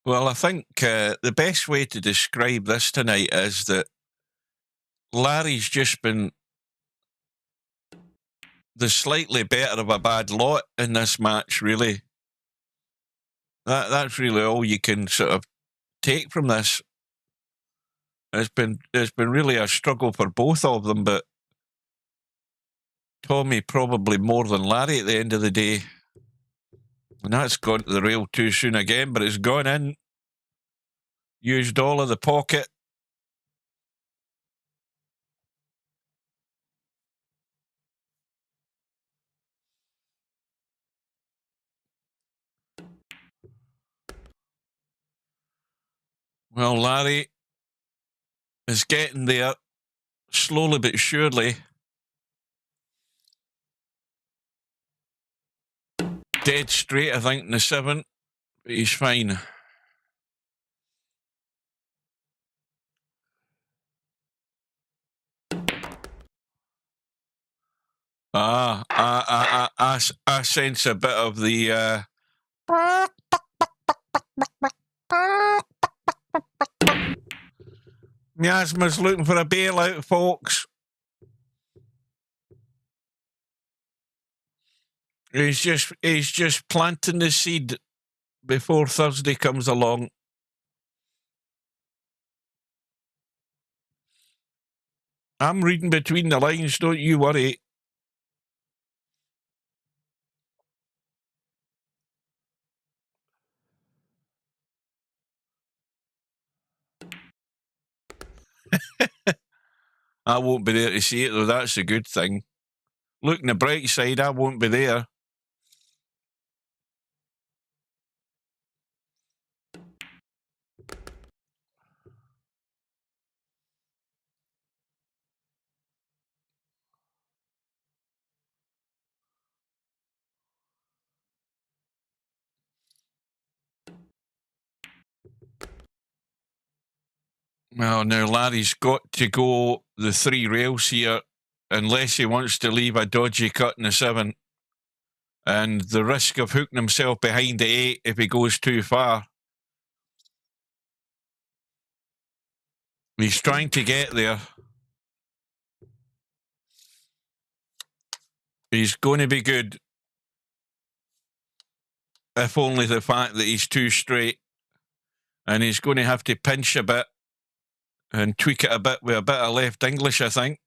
Well, I think the best way to describe this tonight is that Larry's just been the slightly better of a bad lot in this match, really. That's really all you can sort of take from this. It's been really a struggle for both of them, but Tommy probably more than Larry at the end of the day. And that's gone to the rail too soon again, but it's gone in. Used all of the pocket. Well, Larry is getting there, slowly but surely. Dead straight, I think, in the 7. But he's fine. I sense a bit of the Miasma's looking for a bailout, folks. He's just planting the seed before Thursday comes along. I'm reading between the lines, don't you worry. I won't be there to see it, though. That's a good thing. Look on the bright side, I won't be there. Well, now Larry's got to go the 3 rails here, unless he wants to leave a dodgy cut in the 7. And the risk of hooking himself behind the 8 if he goes too far. He's trying to get there. He's going to be good. If only the fact that he's too straight. And he's going to have to pinch a bit and tweak it a bit with a bit of left English, I think.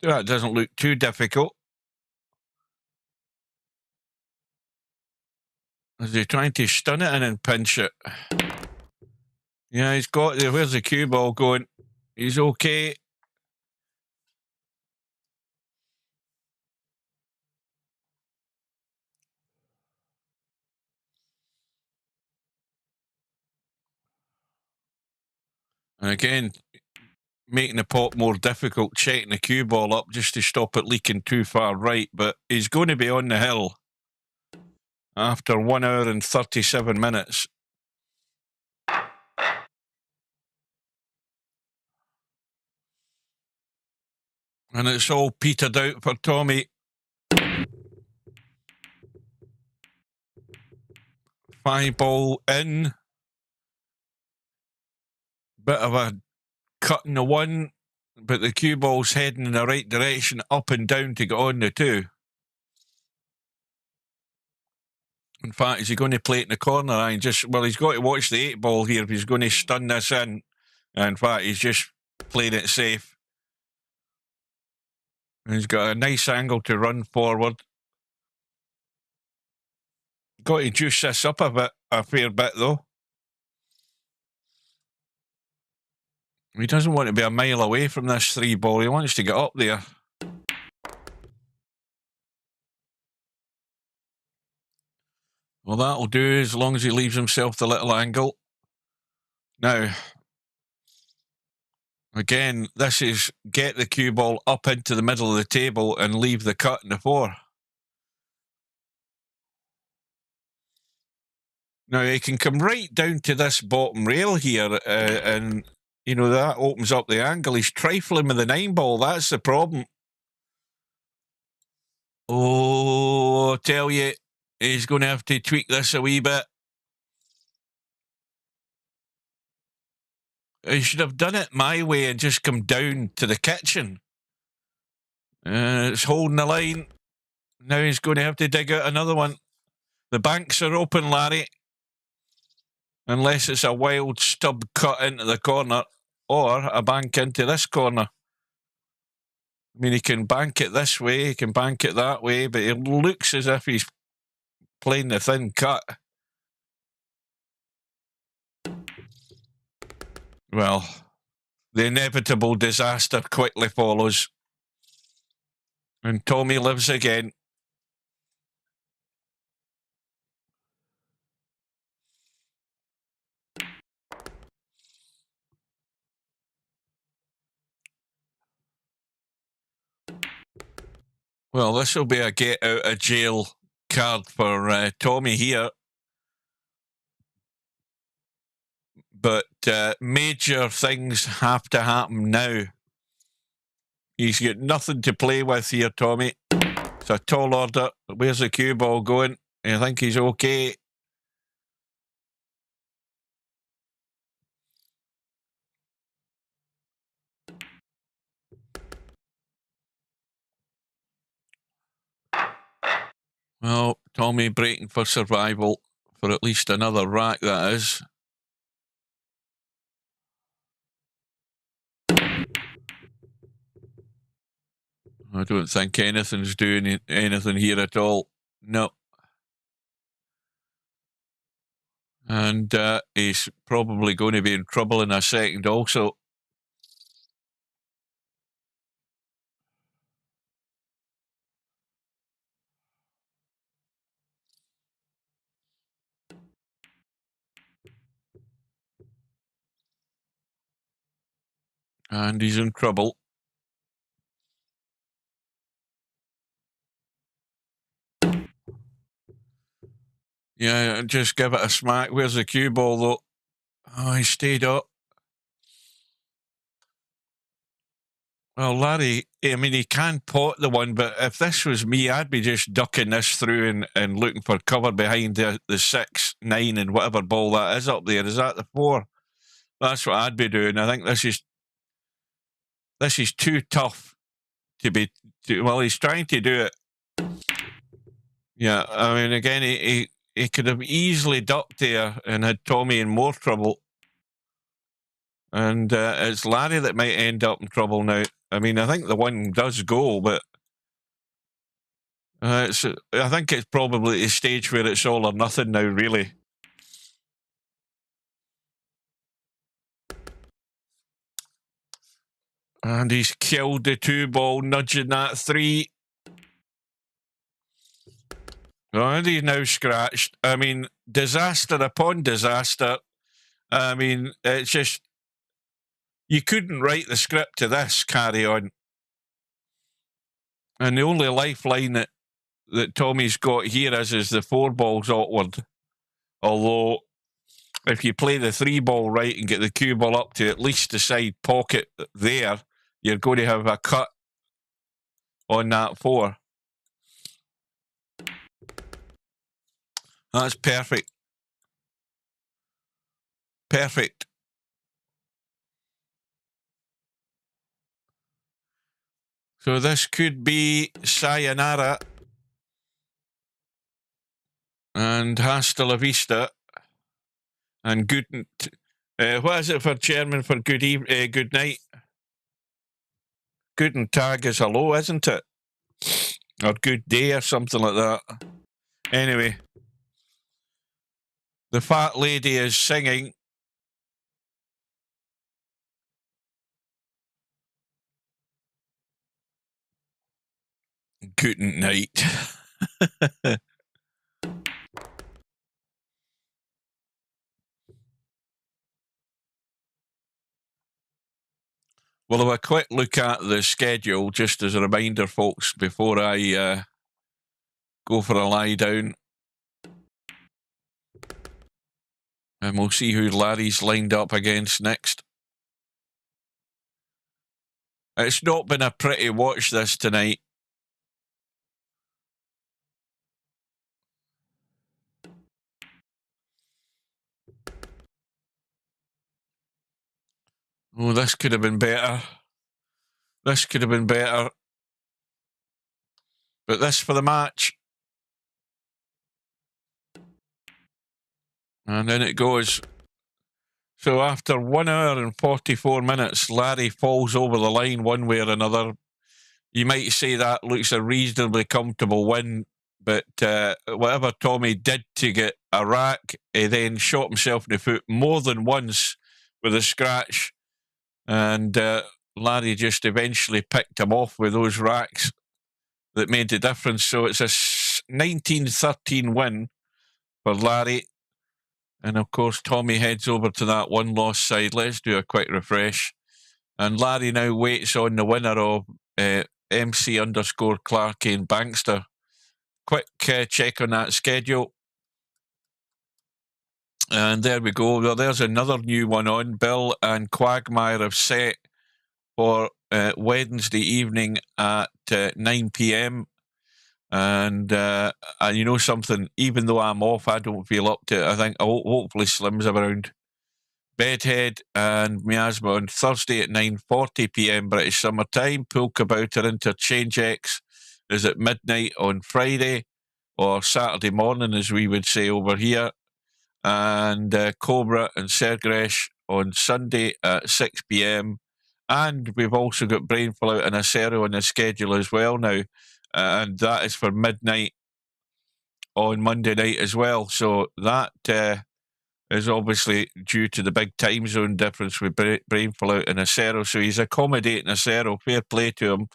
That doesn't look too difficult. Is he trying to stun it and then pinch it? Yeah, he's got there. Where's the cue ball going? He's okay. And again, making the pot more difficult, checking the cue ball up just to stop it leaking too far right. But he's going to be on the hill after 1 hour and 37 minutes. And it's all petered out for Tommy. 5 ball in. Bit of a cut in the 1, but the cue ball's heading in the right direction, up and down to get on the 2. In fact, is he going to play it in the corner? Well, he's got to watch the 8 ball here if he's going to stun this in. In fact, he's just playing it safe. He's got a nice angle to run forward. Got to juice this up a fair bit, though. He doesn't want to be a mile away from this 3 ball. He wants to get up there. Well, that'll do as long as he leaves himself the little angle. Now, again, this is get the cue ball up into the middle of the table and leave the cut in the 4. Now, he can come right down to this bottom rail here, and, you know, that opens up the angle. He's trifling with the 9 ball. That's the problem. Oh, I tell you, he's going to have to tweak this a wee bit. He should have done it my way and just come down to the kitchen. It's holding the line. Now he's going to have to dig out another one. The banks are open, Larry. Unless it's a wild stub cut into the corner or a bank into this corner. I mean, he can bank it this way, he can bank it that way, but it looks as if he's playing the thin cut. Well, the inevitable disaster quickly follows. And Tommy lives again. Well, this will be a get out of jail card for Tommy here. But major things have to happen now. He's got nothing to play with here, Tommy. It's a tall order. Where's the cue ball going? I think he's okay. Well, Tommy breaking for survival for at least another rack, that is. I don't think anything's doing anything here at all. No. And he's probably going to be in trouble in a second also. And he's in trouble. Yeah, just give it a smack. Where's the cue ball, though? Oh, he stayed up. Well, Larry, I mean, he can pot the one, but if this was me, I'd be just ducking this through and looking for cover behind the 6, 9, and whatever ball that is up there. Is that the 4? That's what I'd be doing. I think this is too tough to be. Well, he's trying to do it. Yeah, I mean, again, he could have easily ducked there and had Tommy in more trouble. And it's Larry that might end up in trouble now. I mean, I think the one does go, but I think it's probably a stage where it's all or nothing now, really. And he's killed the 2 ball, nudging that 3. And he's now scratched. I mean, disaster upon disaster. I mean, it's just, you couldn't write the script to this carry on. And the only lifeline that Tommy's got here is the 4 balls awkward. Although, if you play the 3 ball right and get the cue ball up to at least the side pocket there, you're going to have a cut on that 4. That's perfect. Perfect. So this could be sayonara and hasta la vista and good. What is it for German for good good night? Guten Tag is hello, isn't it? Or good day or something like that. Anyway, the fat lady is singing. Guten night. We'll have a quick look at the schedule, just as a reminder, folks, before I go for a lie down. And we'll see who Larry's lined up against next. It's not been a pretty watch this tonight. Oh, this could have been better. This could have been better. But this for the match. And then it goes. So after 1 hour and 44 minutes, Larry falls over the line one way or another. You might say that looks a reasonably comfortable win, but whatever Tommy did to get a rack, he then shot himself in the foot more than once with a scratch. And Larry just eventually picked him off with those racks that made the difference. So it's a 19-13 win for Larry. And of course, Tommy heads over to that 1-loss side. Let's do a quick refresh. And Larry now waits on the winner of MC_Clarkey and Bankster. Quick check on that schedule. And there we go. Well, there's another new one on. Bill and Quagmire have set for Wednesday evening at 9 p.m. And you know something, even though I'm off, I don't feel up to it. I think hopefully Slim's around. Bedhead and Miasma on Thursday at 9:40 p.m. British Summer Time. Pool Kabouter Interchange X is at midnight on Friday. or Saturday morning, as we would say over here. And Cobra and Sergresh on Sunday at 6 p.m. And we've also got Brainful Out and Acero on the schedule as well now. And that is for midnight on Monday night as well. So that is obviously due to the big time zone difference with Brainful Out and Acero. So he's accommodating Acero. Fair play to him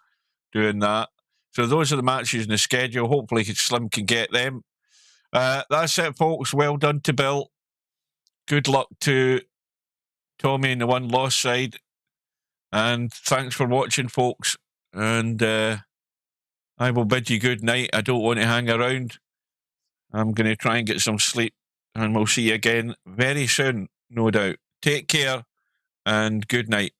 doing that. So those are the matches in the schedule. Hopefully Slim can get them. That's it, folks. Well done to Bill. Good luck to Tommy in the one loss side. And thanks for watching, folks. And I will bid you good night. I don't want to hang around. I'm going to try and get some sleep. And we'll see you again very soon, no doubt. Take care and good night.